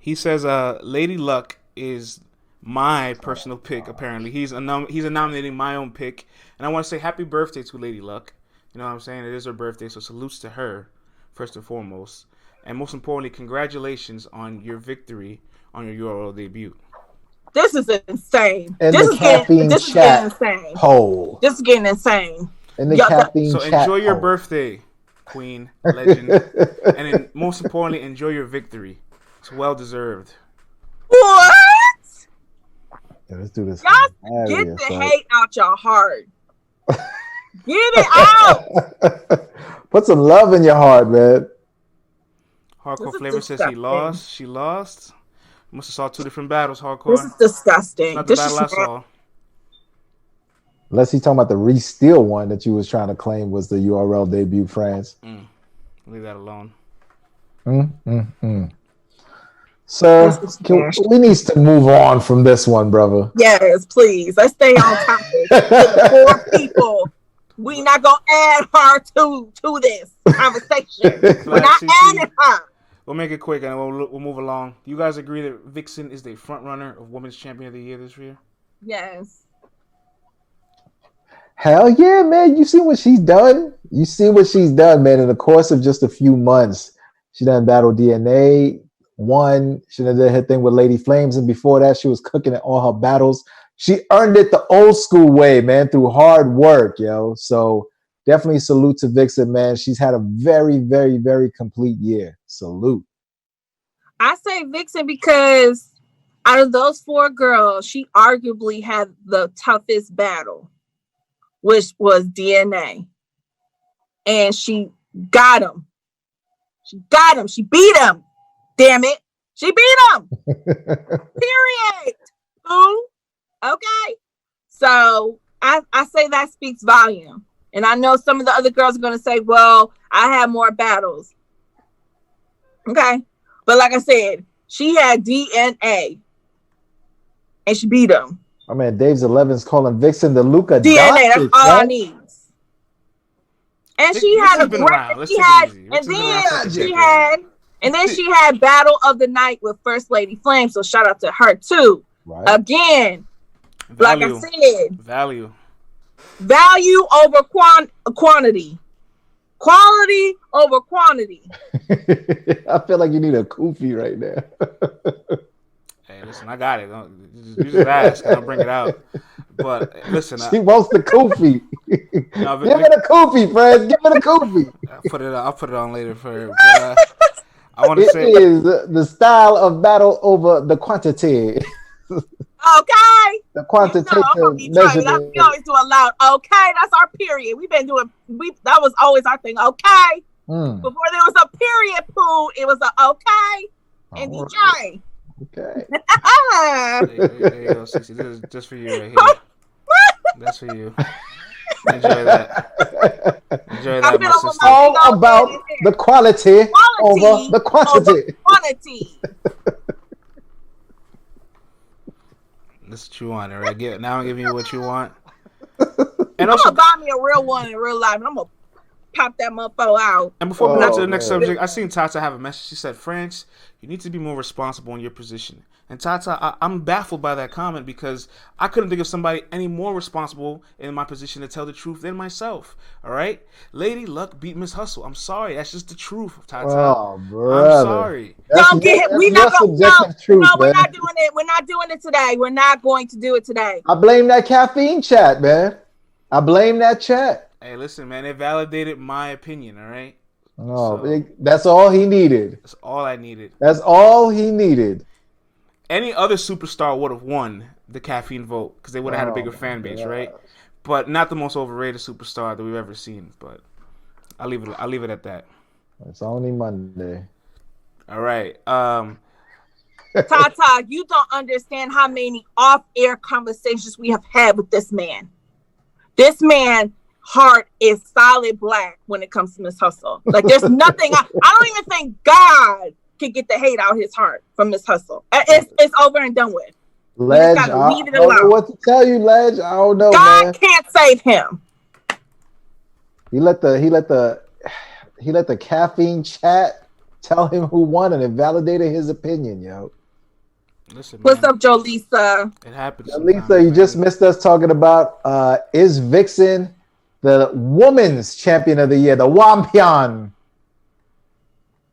He says Lady Luck is my personal pick, apparently. He's nominating my own pick. And I want to say happy birthday to Lady Luck. You know what I'm saying? It is her birthday, so salutes to her, first and foremost. And most importantly, congratulations on your victory on your URL debut. This is insane. And this the is caffeine this chat is getting insane. Poll. This is getting insane. And the caffeine so chat enjoy your poll. birthday, Queen, legend. And most importantly, enjoy your victory. It's well deserved. What? Yeah, let's do this. Y'all get the hate out your heart. Get it out. Put some love in your heart, man. Hardcore Flavor says he lost. She lost. Must have saw 2 different battles, Hardcore. This is disgusting. It's not the battle I saw. Unless he's talking about the Re-Steal one that you was trying to claim was the URL debut, France. Leave that alone. So we need to move on from this one, brother. Yes, please. Let's stay on topic. 4 people. We not gonna add her to this conversation. We're not adding her. We'll make it quick and we'll move along. You guys agree that Vixen is the front runner of Women's Champion of the Year this year? Yes. Hell yeah, man. You see what she's done? You see what she's done, man, in the course of just a few months. She done battled DNA, won. She done did her thing with Lady Flames, and before that, she was cooking at all her battles. She earned it the old school way, man, through hard work, yo. So definitely salute to Vixen, man. She's had a very, very, very complete year. Salute. I say Vixen because out of those 4 girls, she arguably had the toughest battle, which was DNA. And she got him. She got him. She beat him. Damn it. She beat him. Period. Ooh. Okay. So I say that speaks volume. And I know some of the other girls are going to say, well, I have more battles. Okay. But like I said, she had DNA. And she beat him. Oh, man, Dave's 11's calling Vixen the Luka DNA, Doncic, that's all I need. And she had a great, and then she had Battle of the Night with First Lady Flame. So shout out to her too. Right. Again, like I said, value over quantity, quality over quantity. I feel like you need a kufi right now. Hey, listen, I got it. You just ask, and I'll bring it out. But listen, she wants the kufi. No, give it a kufi, Fred. Give it a kufi. I'll put it on later for her. But, I want to say it is the style of battle over the quantity. Okay. The quantitative measurement. We always do a loud. Okay, that's our period. We've been doing. That was always our thing. Okay. Before there was a period, poo, it was a okay and DJ. Okay. There you go, Cece. This is just for you right here. That's for you. Enjoy that. Enjoy that, my sister. All about the quality over the quantity. That's what you want, all right? Now I'm giving you what you want. And also, buy me a real one in real life, and I'm gonna pop that motherfucker out. And before we go to the next subject, I seen Tata have a message. She said, "France, you need to be more responsible in your position." And Tata, I'm baffled by that comment because I couldn't think of somebody any more responsible in my position to tell the truth than myself. All right, Lady Luck beat Miss Hustle. I'm sorry, that's just the truth, Tata. Oh, brother. I'm sorry. Don't get it. We're not doing it. We're not doing it today. We're not going to do it today. I blame that caffeine chat, man. I blame that chat. Hey, listen, man. It validated my opinion. All right. Oh, that's all he needed. That's all I needed. That's all he needed. Any other superstar would have won the caffeine vote because they would have had a bigger fan base, right? But not the most overrated superstar that we've ever seen. But I'll leave it at that. It's only Monday. All right. Tata, you don't understand how many off-air conversations we have had with this man. This man heart is solid black when it comes to Miss Hustle. Like there's nothing. I don't even think God can get the hate out his heart from Miss Hustle. It's over and done with. Ledge, I don't know what to tell you, Ledge. I don't know, God man. can't save him. He let the caffeine chat tell him who won, and it validated his opinion, yo. Listen, what's up, Jolisa? It happens. Jolisa, you just missed us talking about is Vixen the women's champion of the year, the Wampion.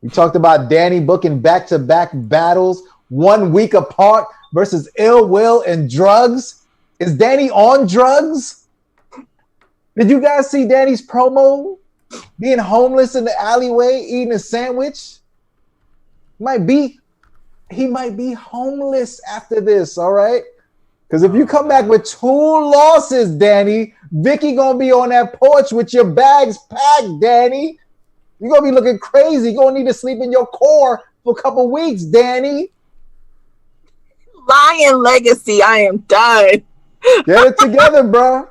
We talked about Danny booking back-to-back battles 1 week apart versus Ill Will and Drugz. Is Danny on drugs? Did you guys see Danny's promo? Being homeless in the alleyway, eating a sandwich? He might be homeless after this, all right? Because if you come back with 2 losses, Danny, Vicky gonna be on that porch with your bags packed, Danny. You're going to be looking crazy. You're going to need to sleep in your core for a couple weeks, Danny. Lion legacy. I am done. Get it together, bro.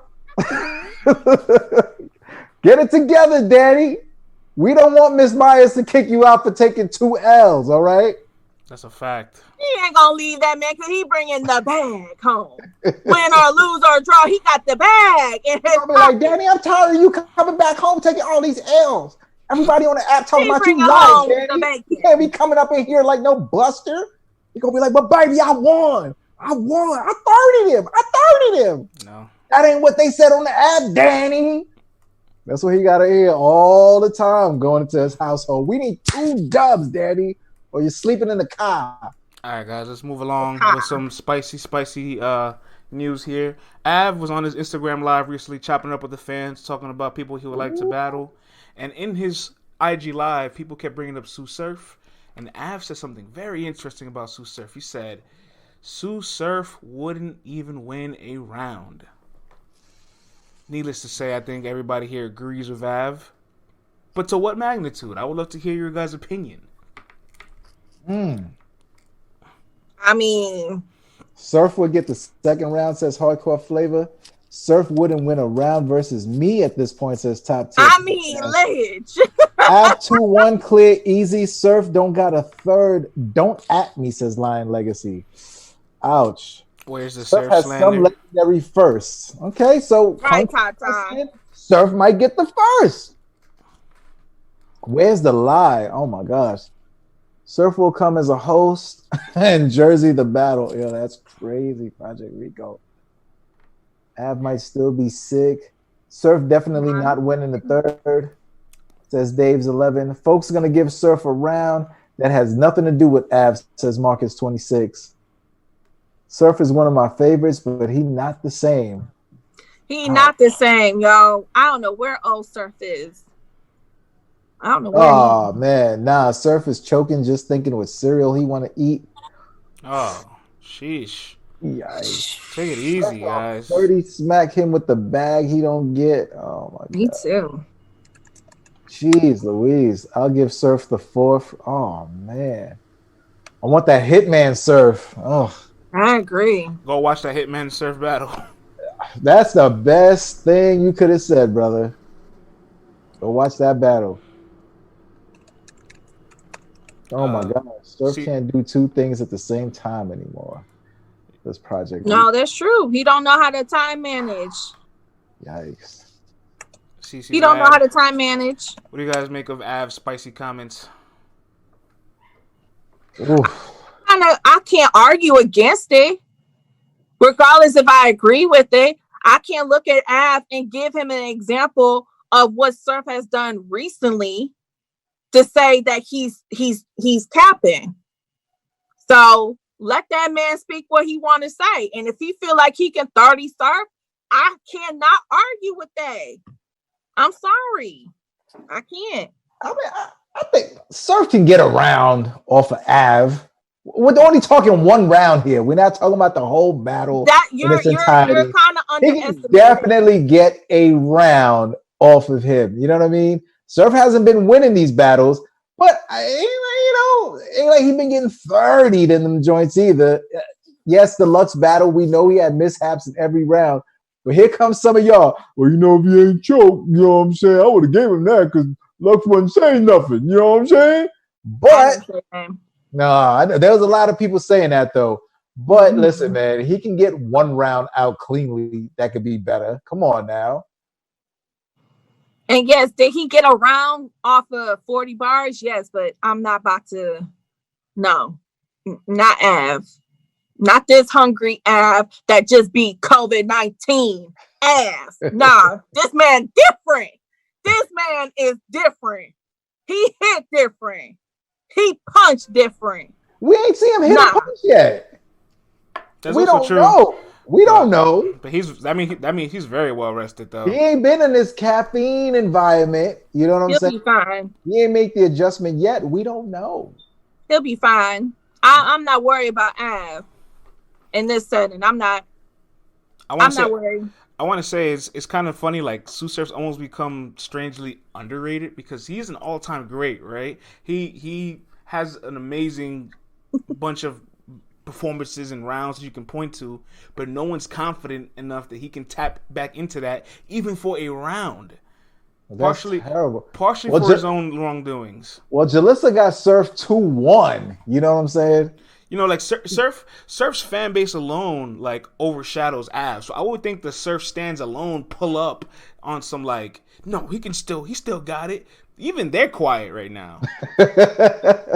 Get it together, Danny. We don't want Miss Myers to kick you out for taking 2 L's, all right? That's a fact. He ain't gonna leave that man because he bringing the bag home. Win or lose or draw, he got the bag. And I'll be like, Danny, I'm tired of you coming back home taking all these L's. Everybody on the app talking about you live, Danny. You can't be coming up in here like no buster. You're gonna be like, but baby, I won. I 30'd him. No. That ain't what they said on the app, Danny. That's what he gotta hear all the time going into his household. We need 2 dubs, Danny, or you're sleeping in the car. All right, guys, let's move along with some spicy news here. Av was on his Instagram live recently, chopping up with the fans, talking about people he would like to battle. And in his IG live, people kept bringing up Sue Surf. And Av said something very interesting about Sue Surf. He said, Sue Surf wouldn't even win a round. Needless to say, I think everybody here agrees with Av. But to what magnitude? I would love to hear your guys' opinion. I mean, Surf would get the second round, says Hardcore Flavor. Surf wouldn't win a round versus me at this point, says Top 10. I mean, Ledge. Av 2-1 clear, easy. Surf don't got a third. Don't at me, says Lion Legacy. Ouch. Where's the Surf Surf has slander? some legendary first. Okay, so Right, Tata. Surf might get the first. Where's the lie? Oh my gosh. Surf will come as a host and Jersey the battle. Yo, that's crazy, Project Rico. Av might still be sick. Surf definitely not winning the third, says Dave's 11. Folks are going to give Surf a round that has nothing to do with Av, says Marcus 26. Surf is one of my favorites, but he not the same. He not the same, yo. I don't know where old Surf is. I don't know where Oh, man. Nah, Surf is choking just thinking what cereal he want to eat. Oh, sheesh. Yikes. Take it easy, guys. 30 smack him with the bag he don't get. Oh, my God. Me too. Jeez Louise. I'll give Surf the fourth. Oh, man. I want that Hitman Surf. Oh, I agree. Go watch that Hitman Surf battle. that's the best thing you could have said, brother. Go watch that battle. Oh my God. Surf can't do 2 things at the same time anymore. This project. No, that's true. He don't know how to time manage. Yikes. He don't know how to time manage. What do you guys make of Av's spicy comments? Oof. I can't argue against it. Regardless if I agree with it, I can't look at Av and give him an example of what Surf has done recently to say that he's capping. So let that man speak what he want to say. And if he feel like he can 30 Surf, I cannot argue with that. I'm sorry. I can't. I mean, I think Surf can get around off of Av. We're only talking 1 round here. We're not talking about the whole battle in its entirety. You're kind of underestimating. He can definitely get a round off of him. You know what I mean? Surf hasn't been winning these battles, but ain't like he's been getting 30'd in them joints either. Yes, the Lux battle, we know he had mishaps in every round. But here comes some of y'all. Well, if he ain't choked, you know what I'm saying? I would have gave him that because Lux wasn't saying nothing. You know what I'm saying? But no, there was a lot of people saying that though. But listen, man, he can get 1 round out cleanly. That could be better. Come on now. And yes, did he get a round off of 40 bars? Yes, but I'm not about to. No, not Av. Not this hungry Av that just beat COVID-19 ass. Nah, this man different. This man is different. He hit different. He punched different. We ain't see him hit a punch yet. That's we don't true. know. We don't know. But he's very well rested though. He ain't been in this caffeine environment. You know what I'm saying? He'll be fine. He ain't make the adjustment yet. We don't know. He'll be fine. I'm not worried about Av in this setting. I'm not worried. I want to say it's kind of funny. Like Sue Surf's almost become strangely underrated because he's an all-time great, right? He has an amazing bunch of performances and rounds that you can point to, but no one's confident enough that he can tap back into that even for a round. That's terrible. Partially for his own wrongdoings. Well, Jalissa got Surf 2-1. You know what I'm saying? You know, like Surf's fan base alone like overshadows Av. So I would think the Surf stands alone pull up on some like, no, he still got it. Even they're quiet right now.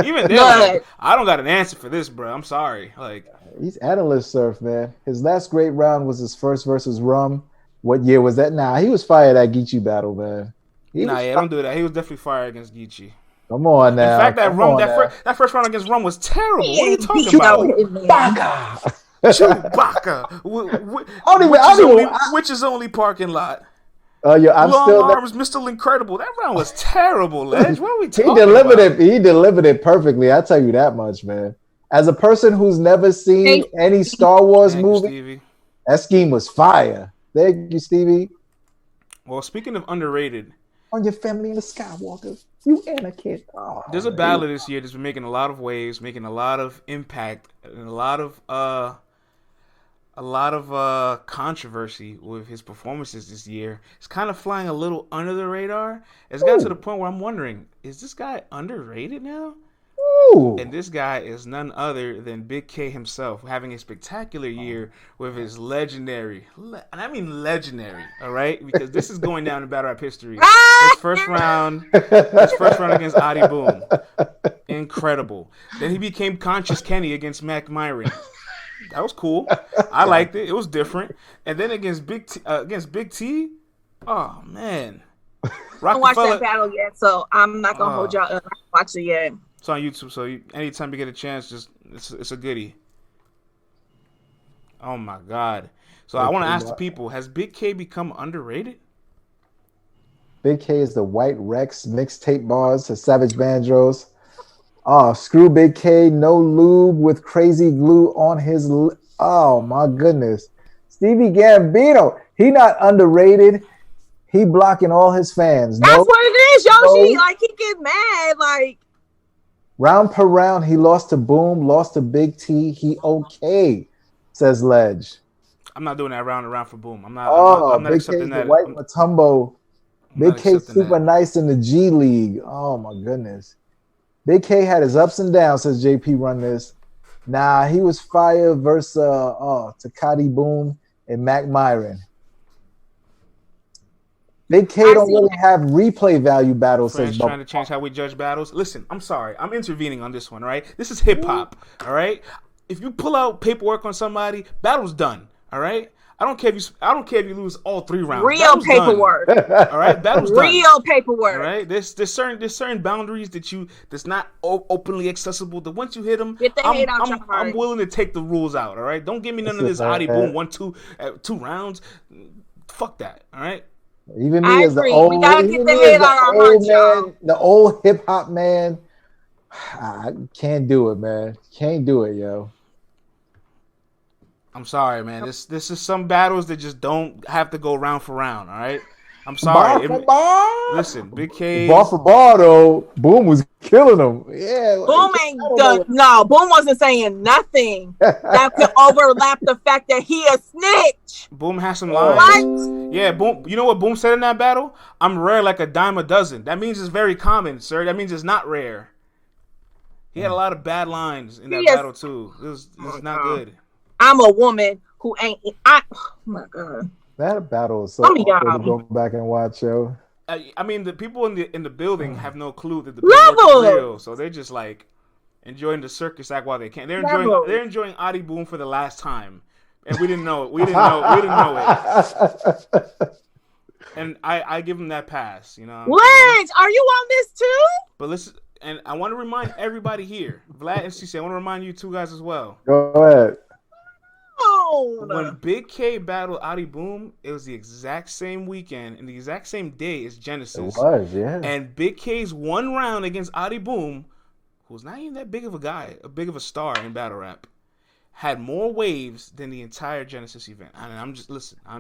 Even they're like, I don't got an answer for this, bro. I'm sorry. Like, he's analyst Surf, man. His last great round was his first versus Rum. What year was that? Nah, he was fired at Geechee battle, man. Don't do that. He was definitely fired against Geechee. Come on now. In fact, that first round against Rum was terrible. What are you talking about? Chewbacca. Which is only parking lot. I'm still arms, Mr. Incredible. That round was terrible, Ledge. What are we talking about? He delivered it perfectly. I tell you that much, man. As a person who's never seen any Star Wars movie, Stevie. That scheme was fire. Thank you, Stevie. Well, speaking of underrated, on your family in the Skywalker, you Anakin. Oh, there's a battler this year that's been making a lot of waves, making a lot of impact, and a lot of controversy with his performances this year. It's kind of flying a little under the radar. It's gotten to the point where I'm wondering, is this guy underrated now? Ooh. And this guy is none other than Big K himself, having a spectacular year with his legendary, and I mean legendary, all right? Because this is going down in battle rap history. His first round against Adi Boom. Incredible. Then he became Conscious Kenny against Mac Myron. That was cool. I liked it. It was different. And then against Big T, oh man. I haven't watched that battle yet, so I'm not gonna hold y'all up. I haven't watched it yet. It's on YouTube, so anytime you get a chance, it's a goodie. Oh my God! So I want to ask the people: has Big K become underrated? Big K is the White Rex mixtape bars to Savage Banjos. Oh, screw Big K, no lube with crazy glue on his. Oh my goodness, Stevie Gambino. He not underrated. He blocking all his fans. That's what it is, Yoshi. Like he get mad, like. Round per round, he lost to Boom, lost to Big T. He okay, says Ledge. I'm not doing that round and round for Boom. I'm not Big accepting K's that. White Matumbo. Big K super nice in the G League. Oh my goodness. Big K had his ups and downs, says JP Run This. Nah, he was fire versus Takati Boom and Mac Myron. Big K don't really have replay value battles. Friends trying to change how we judge battles. Listen, I'm sorry. I'm intervening on this one, all right? This is hip-hop, all right? If you pull out paperwork on somebody, battle's done, all right? I don't care if you lose all 3 rounds. Real paperwork. All right? Battle's done. Real paperwork. All right? There's certain boundaries that's not openly accessible. That once you hit them, I'm willing to take the rules out, all right? Don't give me none of this Adi Boom 1-2 2 rounds. Fuck that, all right? Even me as the old, the old hip hop man, I can't do it, man. Can't do it, yo. I'm sorry, man. This is some battles that just don't have to go round for round. All right. I'm sorry. Listen, Big K. Bar for bar though, Boom was killing him. Yeah. Boom ain't done. No, Boom wasn't saying nothing that could overlap the fact that he a snitch. Boom has some lines. What? Yeah, Boom. You know what Boom said in that battle? I'm rare like a dime a dozen. That means it's very common, sir. That means it's not rare. He had a lot of bad lines in that battle too. It was not good. I'm a woman who ain't. Oh my God. That battle is so awkward to go back and watch, yo. I mean, the people in the building have no clue that the people are real, so they're just like enjoying the circus act while they can. They're enjoying Adi Boom for the last time, and we didn't know it. We didn't know it. And I give them that pass, you know. Lynch, are you on this too? But listen, and I want to remind everybody here, Vlad and CC, I want to remind you two guys as well. Go ahead. When Big K battled Adi Boom, it was the exact same weekend and the exact same day as Genesis. It was, yeah. And Big K's 1 round against Adi Boom, who's not even that big of a guy, a big of a star in battle rap, had more waves than the entire Genesis event. And I'm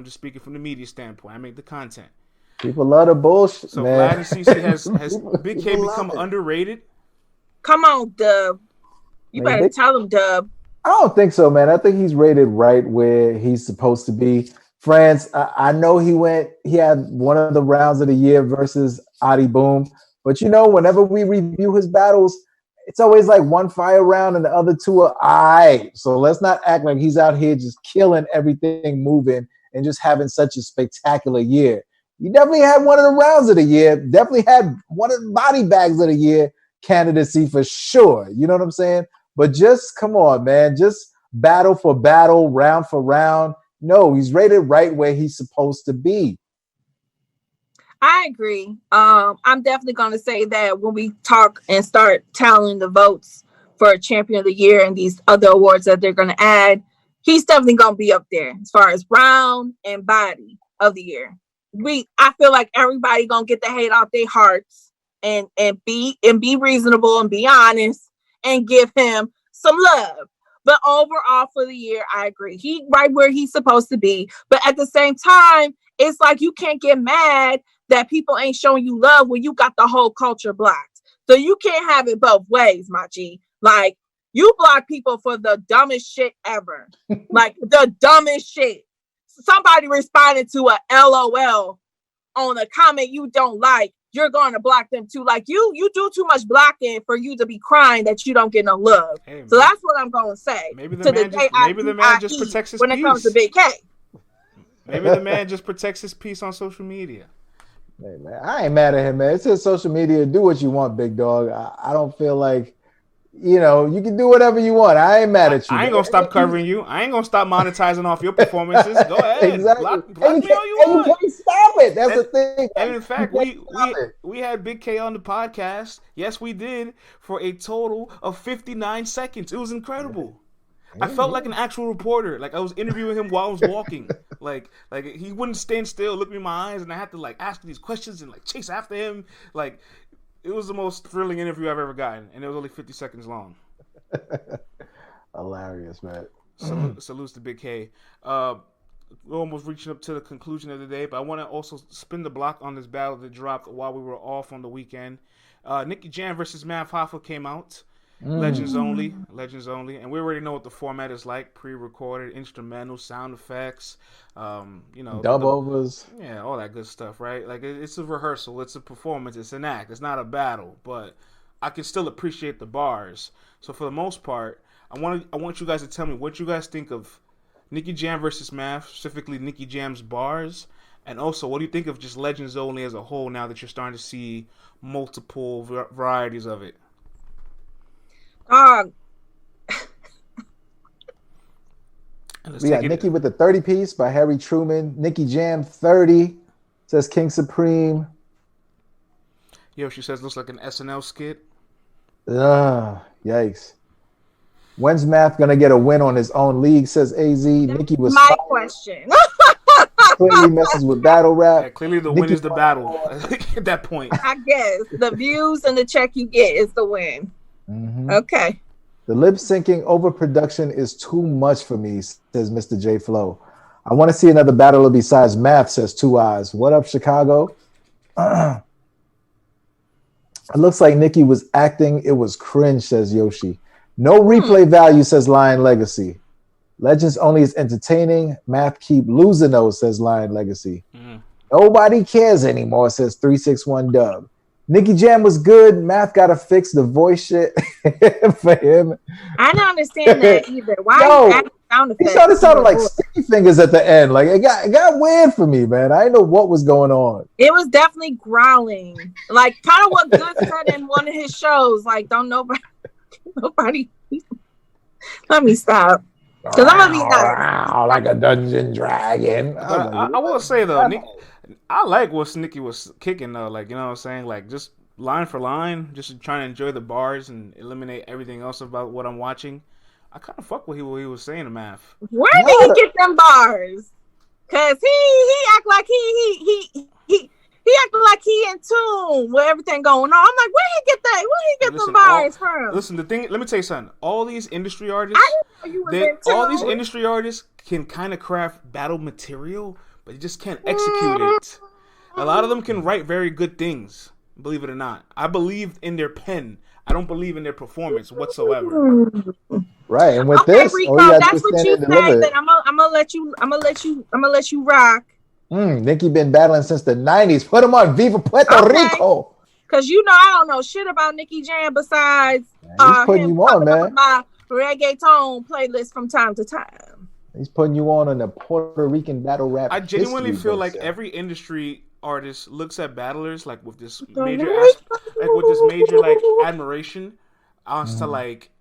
just speaking from the media standpoint. I make the content. People love the bullshit, so man. Vlad and CC has Big K become underrated? Come on, Dub. You better tell him, Dub. I don't think so, man. I think he's rated right where he's supposed to be. France, I know he had one of the rounds of the year versus Adi Boom. But whenever we review his battles, it's always like one fire round and the other two are all right. So let's not act like he's out here just killing everything moving and just having such a spectacular year. He definitely had one of the rounds of the year, definitely had one of the body bags of the year candidacy for sure. You know what I'm saying? But just come on, man. Just battle for battle, round for round. No, he's rated right where he's supposed to be. I agree. I'm definitely going to say that when we talk and start tallying the votes for Champion of the Year and these other awards that they're going to add, he's definitely going to be up there as far as round and body of the year. I feel like everybody going to get the hate off their hearts and be reasonable and be honest and give him some love. But overall for the year, I agree. He right where he's supposed to be. But at the same time, it's like you can't get mad that people ain't showing you love when you got the whole culture blocked. So you can't have it both ways, my G. Like, you block people for the dumbest shit ever. Like, the dumbest shit. Somebody responded to a LOL on a comment you don't like. You're going to block them too. Like, you do too much blocking for you to be crying that you don't get no love. Hey, so that's what I'm going to say. Maybe the man just protects his when peace. It comes to Big K. Maybe the man just protects his peace on social media. Hey, man, I ain't mad at him, man. It's his social media. Do what you want, big dog. I don't feel like, you can do whatever you want. I ain't mad at you. I ain't going to stop covering you. I ain't going to stop monetizing off your performances. Go ahead. Exactly. Block me all you want. You can't stop it. That's the thing. And in fact, we had Big K on the podcast. Yes, we did. For a total of 59 seconds. It was incredible. I felt like an actual reporter. Like I was interviewing him while I was walking. like he wouldn't stand still, look me in my eyes, and I had to ask these questions and chase after him. Like it was the most thrilling interview I've ever gotten, and it was only 50 seconds long. Hilarious, man. Salutes to Big K. We're almost reaching up to the conclusion of the day, but I want to also spin the block on this battle that dropped while we were off on the weekend. Nicky Jam versus Mav Hoffa came out. Legends only, and we already know what the format is like: pre-recorded, instrumental, sound effects, dub overs, all that good stuff, right? Like it's a rehearsal, it's a performance, it's an act, it's not a battle, but I can still appreciate the bars. So for the most part, I want you guys to tell me what you guys think of Nicky Jam versus Mav, specifically Nicky Jam's bars, and also what do you think of just Legends only as a whole now that you're starting to see multiple varieties of it? We got Nicky with the 30 piece by Harry Truman. Nicky Jam 30 says King Supreme. She says looks like an SNL skit. Yikes. When's Math gonna get a win on his own league? Says AZ. Nicky was my question. Clearly messes with battle rap. Yeah, clearly the win is the battle at that point. I guess the views and the check you get is the win. Mm-hmm. Okay. The lip syncing overproduction is too much for me, says Mr. J Flow. I want to see another battler besides Math, says Two Eyes. What up, Chicago? It looks like Nicky was acting. It was cringe, says Yoshi. No replay value, says Lion Legacy. Legends only is entertaining. Math keep losing those, says Lion Legacy. Nobody cares anymore, says 361 Dub. Nicky Jam was good. Math got to fix the voice shit for him. I don't understand that either. Why you adding sound effects? He sounded like sticky fingers at the end. Like it got weird for me, man. I didn't know what was going on. It was definitely growling, like kind of what Good said in one of his shows. Like, don't nobody. Let me stop. Because I'm gonna be nice. Like a dungeon dragon. I will say though, I like what Nicky was kicking though. Like, you know what I'm saying? Like just line for line, just trying to enjoy the bars and eliminate everything else about what I'm watching. I kind of fuck with what he was saying to Math. Where did he get them bars? Cause he act like he act like he in tune with everything going on. I'm like, where he get that? Where he get them bars from? Listen, the thing. Let me tell you something. All these industry artists, these industry artists can kind of craft battle material, but they just can't execute it. A lot of them can write very good things. Believe it or not, I believe in their pen. I don't believe in their performance whatsoever. Right, and with Okay, this, Rico, all you gotta do that's is what stand you and say. deliver Then it. I'm gonna let you rock. Nikki been battling since the 90s. Put him on Viva Puerto Rico. Cause I don't know shit about Nicky Jam besides He's putting him you on, popping up man. in my reggaeton playlist from time to time. He's putting you on the Puerto Rican battle rap. I genuinely feel like every industry artist looks at battlers like with this major like admiration as to like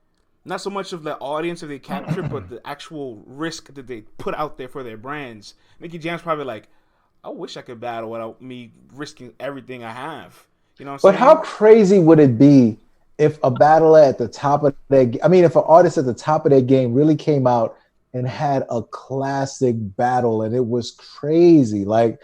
not so much of the audience that they capture, but the actual risk that they put out there for their brands. Nicky Jam's probably like, I wish I could battle without me risking everything I have. You know what I'm saying? But how crazy would it be if a battler at the top of if an artist at the top of their game really came out and had a classic battle and it was crazy? Like,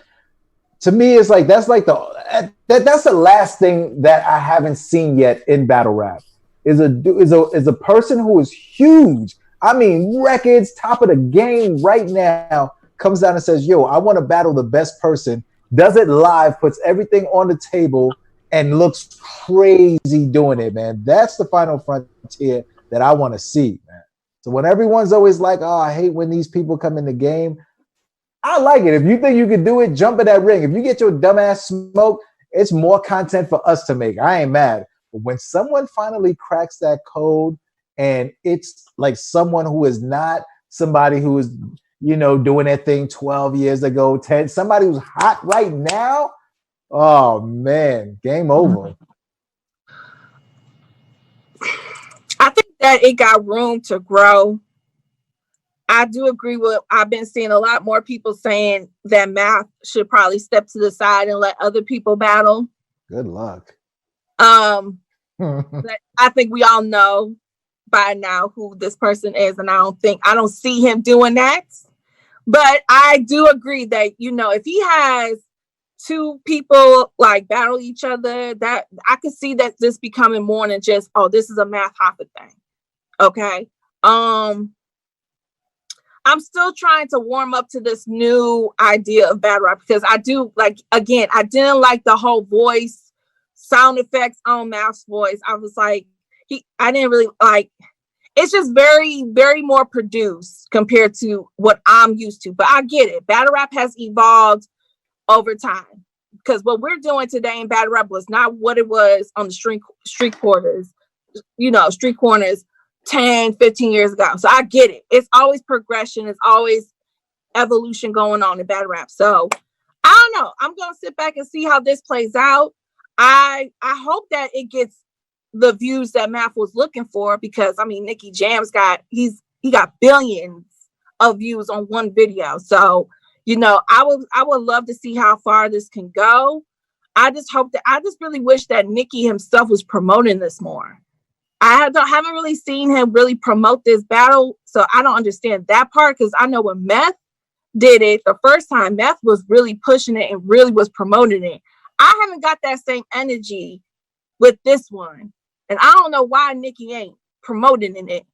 to me, it's like that's like that's the last thing that I haven't seen yet in battle rap. Is a person who is huge. I mean, records, top of the game right now, comes down and says, yo, I want to battle the best person, does it live, puts everything on the table, and looks crazy doing it, man. That's the final frontier that I want to see, man. So when everyone's always like, oh, I hate when these people come in the game, I like it. If you think you can do it, jump in that ring. If you get your dumbass smoke, it's more content for us to make. I ain't mad. But when someone finally cracks that code and it's like someone who is not somebody who is, doing that thing 12 years ago, 10, somebody who's hot right now, oh, man, game over. I think that it got room to grow. I do agree with, I've been seeing a lot more people saying that Math should probably step to the side and let other people battle. Good luck. I think we all know by now who this person is, and I don't see him doing that. But I do agree that, if he has two people like battle each other, that I could see that this becoming more than just, oh, this is a Math Hoffa thing. Okay. I'm still trying to warm up to this new idea of battle rap because I do I didn't like the whole voice sound effects on Math's voice. I was like, I didn't really like, it's just very, very more produced compared to what I'm used to. But I get it. Battle rap has evolved over time because what we're doing today in battle rap was not what it was on the street corners, street corners 10, 15 years ago. So I get it. It's always progression. It's always evolution going on in battle rap. So I don't know. I'm going to sit back and see how this plays out. I hope that it gets the views that Math was looking for because, Nicky Jam's he got billions of views on one video. So, I would love to see how far this can go. I just really wish that Nicky himself was promoting this more. I haven't really seen him really promote this battle, so I don't understand that part because I know when Meth did it the first time, Meth was really pushing it and really was promoting it. I haven't got that same energy with this one, and I don't know why Nicky ain't promoting in it.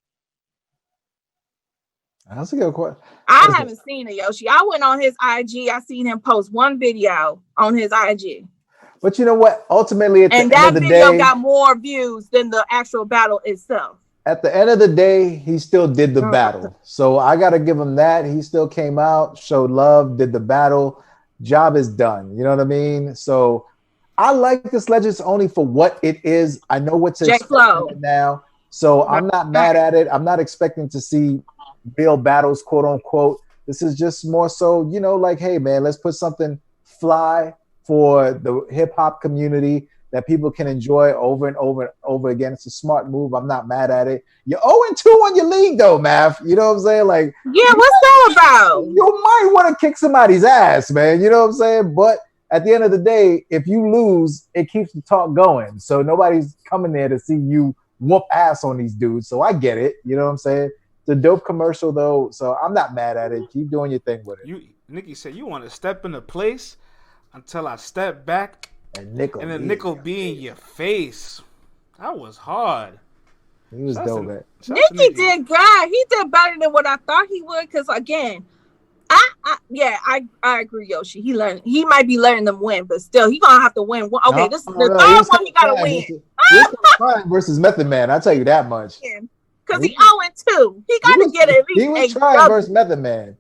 That's a good question. I haven't seen it, Yoshi. I went on his IG. I seen him post one video on his IG. But you know what? Ultimately, at the end of the day, that video got more views than the actual battle itself. At the end of the day, he still did the battle. So I got to give him that. He still came out, showed love, did the battle. Job is done. You know what I mean? So I like this Legends only for what it is. I know what to expect now. So I'm not mad at it. I'm not expecting to see real battles, quote unquote. This is just more so, hey, man, let's put something fly for the hip hop community that people can enjoy over and over and over again. It's a smart move. I'm not mad at it. You're 0-2 on your league though, Math. You know what I'm saying? Like, yeah, what's that about? You might want to kick somebody's ass, man. You know what I'm saying? But at the end of the day, if you lose, it keeps the talk going. So nobody's coming there to see you whoop ass on these dudes. So I get it. You know what I'm saying? It's a dope commercial though. So I'm not mad at it. Keep doing your thing with it. Nicky said you want to step into place until I step back and then Nickel be in your face. That was hard. He was dope, man. Nicky did good. He did better than what I thought he would. Because again, I agree, Yoshi. He might be letting them win, but still, he gonna have to win. Okay, this is the third one he gotta win. He was fine versus Method Man. I'll tell you that much. Because Because he 0-2. He got to get at least. He was trying versus Method Man.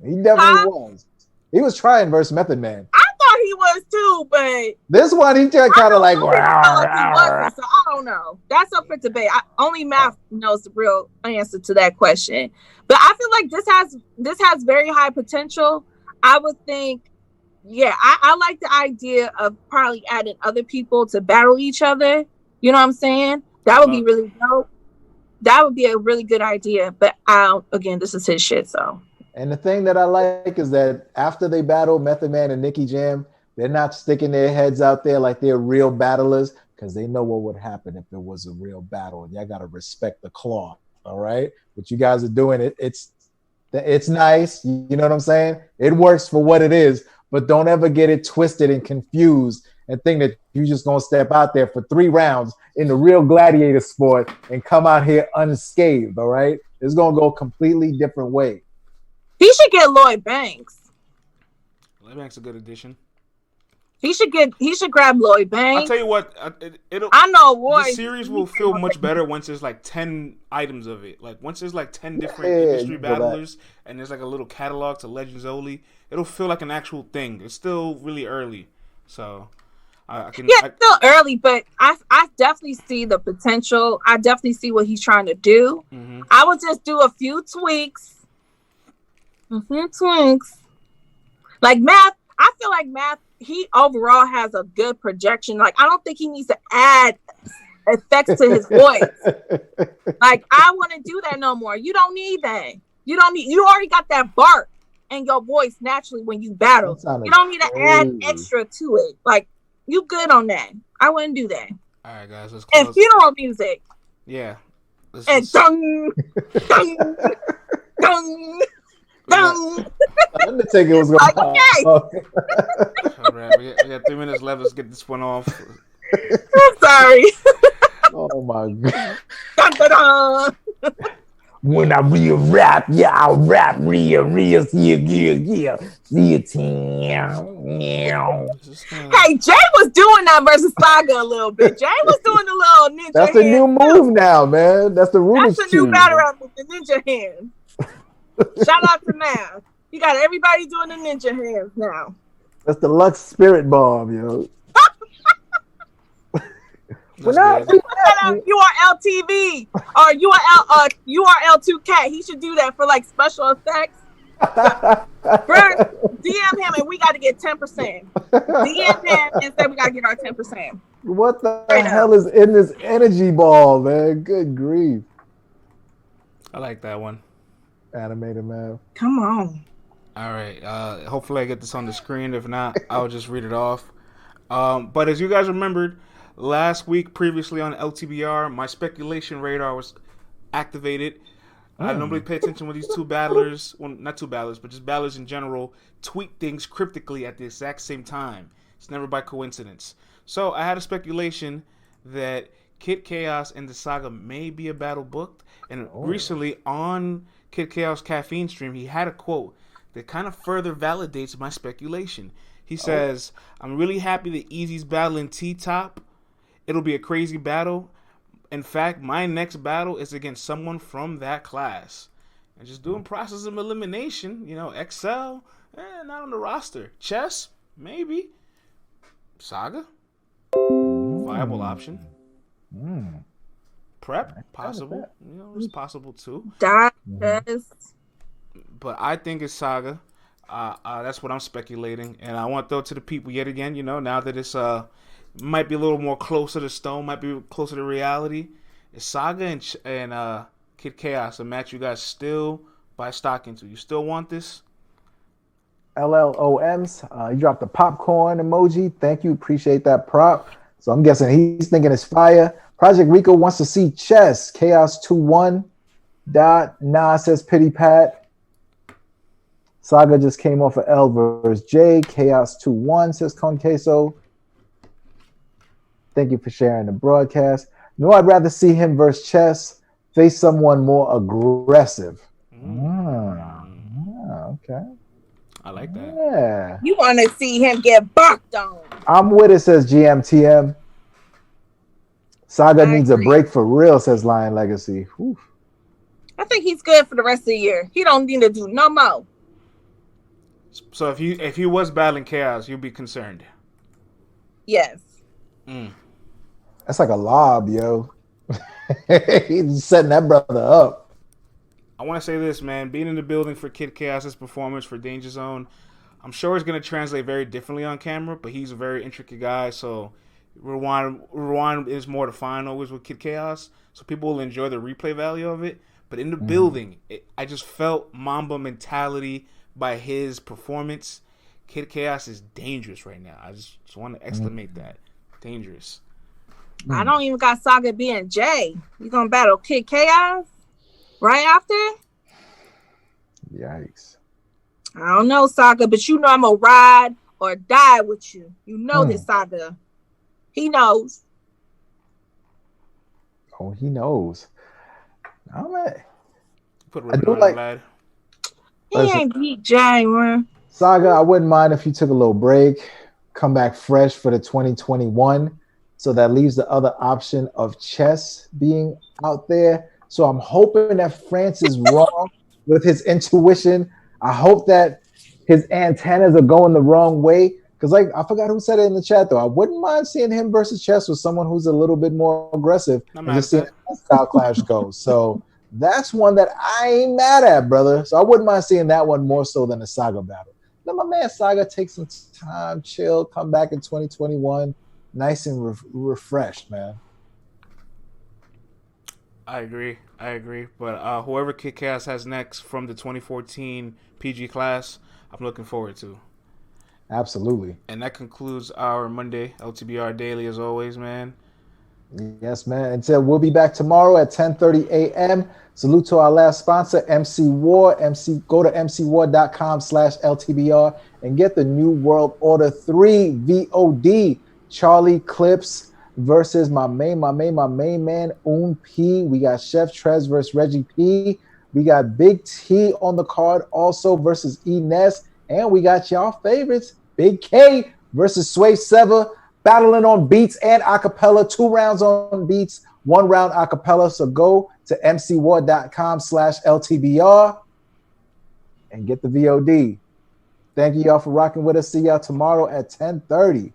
He definitely was. He was trying versus Method Man. I thought he was too, but this one he just kind of like. So I don't know. That's up for debate. Only Math knows the real answer to that question. But I feel like this has very high potential. I would think, yeah, I like the idea of probably adding other people to battle each other. You know what I'm saying? That would be really dope. That would be a really good idea. But again, this is his shit, so. And the thing that I like is that after they battle Method Man and Nicky Jam, they're not sticking their heads out there like they're real battlers because they know what would happen if it was a real battle. And y'all got to respect the cloth, all right? What you guys are doing, it's nice. You know what I'm saying? It works for what it is, but don't ever get it twisted and confused and think that you're just going to step out there for 3 rounds in the real gladiator sport and come out here unscathed, all right? It's going to go a completely different way. He should get Lloyd Banks. Lloyd Banks is a good addition. He should grab Lloyd Banks. I'll tell you what, I know Roy. The series will feel much better once there's like 10 items of it. Like once there's like 10 different industry battlers and there's like a little catalog to Legends only, it'll feel like an actual thing. It's still really early, so it's still early, but I definitely see the potential. I definitely see what he's trying to do. Mm-hmm. I would just do a few tweaks. Like Math, I feel like Math, he overall has a good projection. Like, I don't think he needs to add effects to his voice. Like, I wouldn't do that no more. You don't need that. You already got that bark in your voice naturally when you battle. You don't need to add extra to it. Like, you good on that. I wouldn't do that. All right, guys, let's close. And funeral music. Yeah. Dung, dung, dung. Undertaker was going to okay. All right, we got 3 minutes left. Let's get this one off. I'm sorry. Oh my god. Dun, dun, dun. When I real rap, yeah, I'll rap real, see you, team. Hey, Jey was doing that versus Saga a little bit. Jey was doing a little ninja. That's a new move now, man. That's the Rubik's That's a new battle rap with the ninja hand. Shout out to Math. You got everybody doing the ninja hands now. That's the Lux Spirit Bomb, yo. Put that on URL TV or URL 2K. He should do that for like special effects. DM him and we got to get 10%. DM him and say we got to get our 10%. What the hell is in this energy ball, man? Good grief. I like that one. Animated man. Come on. All right. Hopefully I get this on the screen. If not, I'll just read it off. But as you guys remembered, last week previously on LTBR, my speculation radar was activated. I normally pay attention when these two battlers, well, not two battlers, but just battlers in general, tweet things cryptically at the exact same time. It's never by coincidence. So I had a speculation that Kid Chaos and the Saga may be a battle booked. And recently on Kid Chaos Caffeine stream, he had a quote that kind of further validates my speculation. He says, I'm really happy that Eazy's battling T-Top. It'll be a crazy battle. In fact, my next battle is against someone from that class. And just doing process of elimination, XL, not on the roster. Chess, maybe. Saga, viable option. Prep, possible. It's possible too. That is. But I think it's Saga. That's what I'm speculating. And I want to throw it to the people yet again, now that it's might be a little more closer to stone, might be closer to reality. Is Saga and Kid Chaos a match you guys still buy stock into? You still want this? LLOMs, you dropped the popcorn emoji. Thank you. Appreciate that prop. So I'm guessing he's thinking it's fire. Project Rico wants to see chess. Chaos 2-1. Nah says Pity Pat. Saga just came off of L versus J. Chaos 2-1 says Conqueso. Thank you for sharing the broadcast. No, I'd rather see him versus Chess face someone more aggressive. Okay. I like that. Yeah. You want to see him get barked on. I'm with it, says GMTM. Saga needs a break for real, says Lion Legacy. Whew. I think he's good for the rest of the year. He don't need to do no more. So if he was battling Chaos, you'd be concerned. Yes. That's like a lob, yo. He's setting that brother up. I want to say this, man. Being in the building for Kid Chaos's performance for Danger Zone, I'm sure it's going to translate very differently on camera, but he's a very intricate guy, so rewind is more defined always with Kid Chaos, so people will enjoy the replay value of it. But in the building, I just felt Mamba mentality by his performance. Kid Chaos is dangerous right now. I just want to exclamate that. Dangerous. I don't even got Saga being Jey. You gonna battle Kid Chaos right after? Yikes. I don't know, Saga, but you know I'm gonna ride or die with you. You know this, Saga. He knows. Oh, he knows. All right. Put I do like. lad. He ain't beat Jey, man. Saga, I wouldn't mind if you took a little break, come back fresh for the 2021. So that leaves the other option of Chess being out there. So I'm hoping that France is wrong with his intuition. I hope that his antennas are going the wrong way. Because, like, I forgot who said it in the chat, though. I wouldn't mind seeing him versus Chess with someone who's a little bit more aggressive and just seeing how style clash goes. So that's one that I ain't mad at, brother. So I wouldn't mind seeing that one more so than a Saga battle. Let my man Saga take some time, chill, come back in 2021. Nice and refreshed, man. I agree. But whoever Kid Chaos has next from the 2014 PG class, I'm looking forward to. Absolutely. And that concludes our Monday LTBR Daily, as always, man. Yes, man. Until we'll be back tomorrow at 10:30 a.m. Salute to our last sponsor, MC War. Go to mcwar.com/LTBR and get the New World Order 3 VOD. Charlie Clips versus my main man, Un P. We got Chef Trez versus Reggie P. We got Big T on the card also versus Ines. And we got y'all favorites, Big K versus Sway Sever, battling on beats and acapella, 2 rounds on beats, 1 round acapella. So go to mcwar.com/LTBR and get the VOD. Thank you y'all for rocking with us. See y'all tomorrow at 10:30.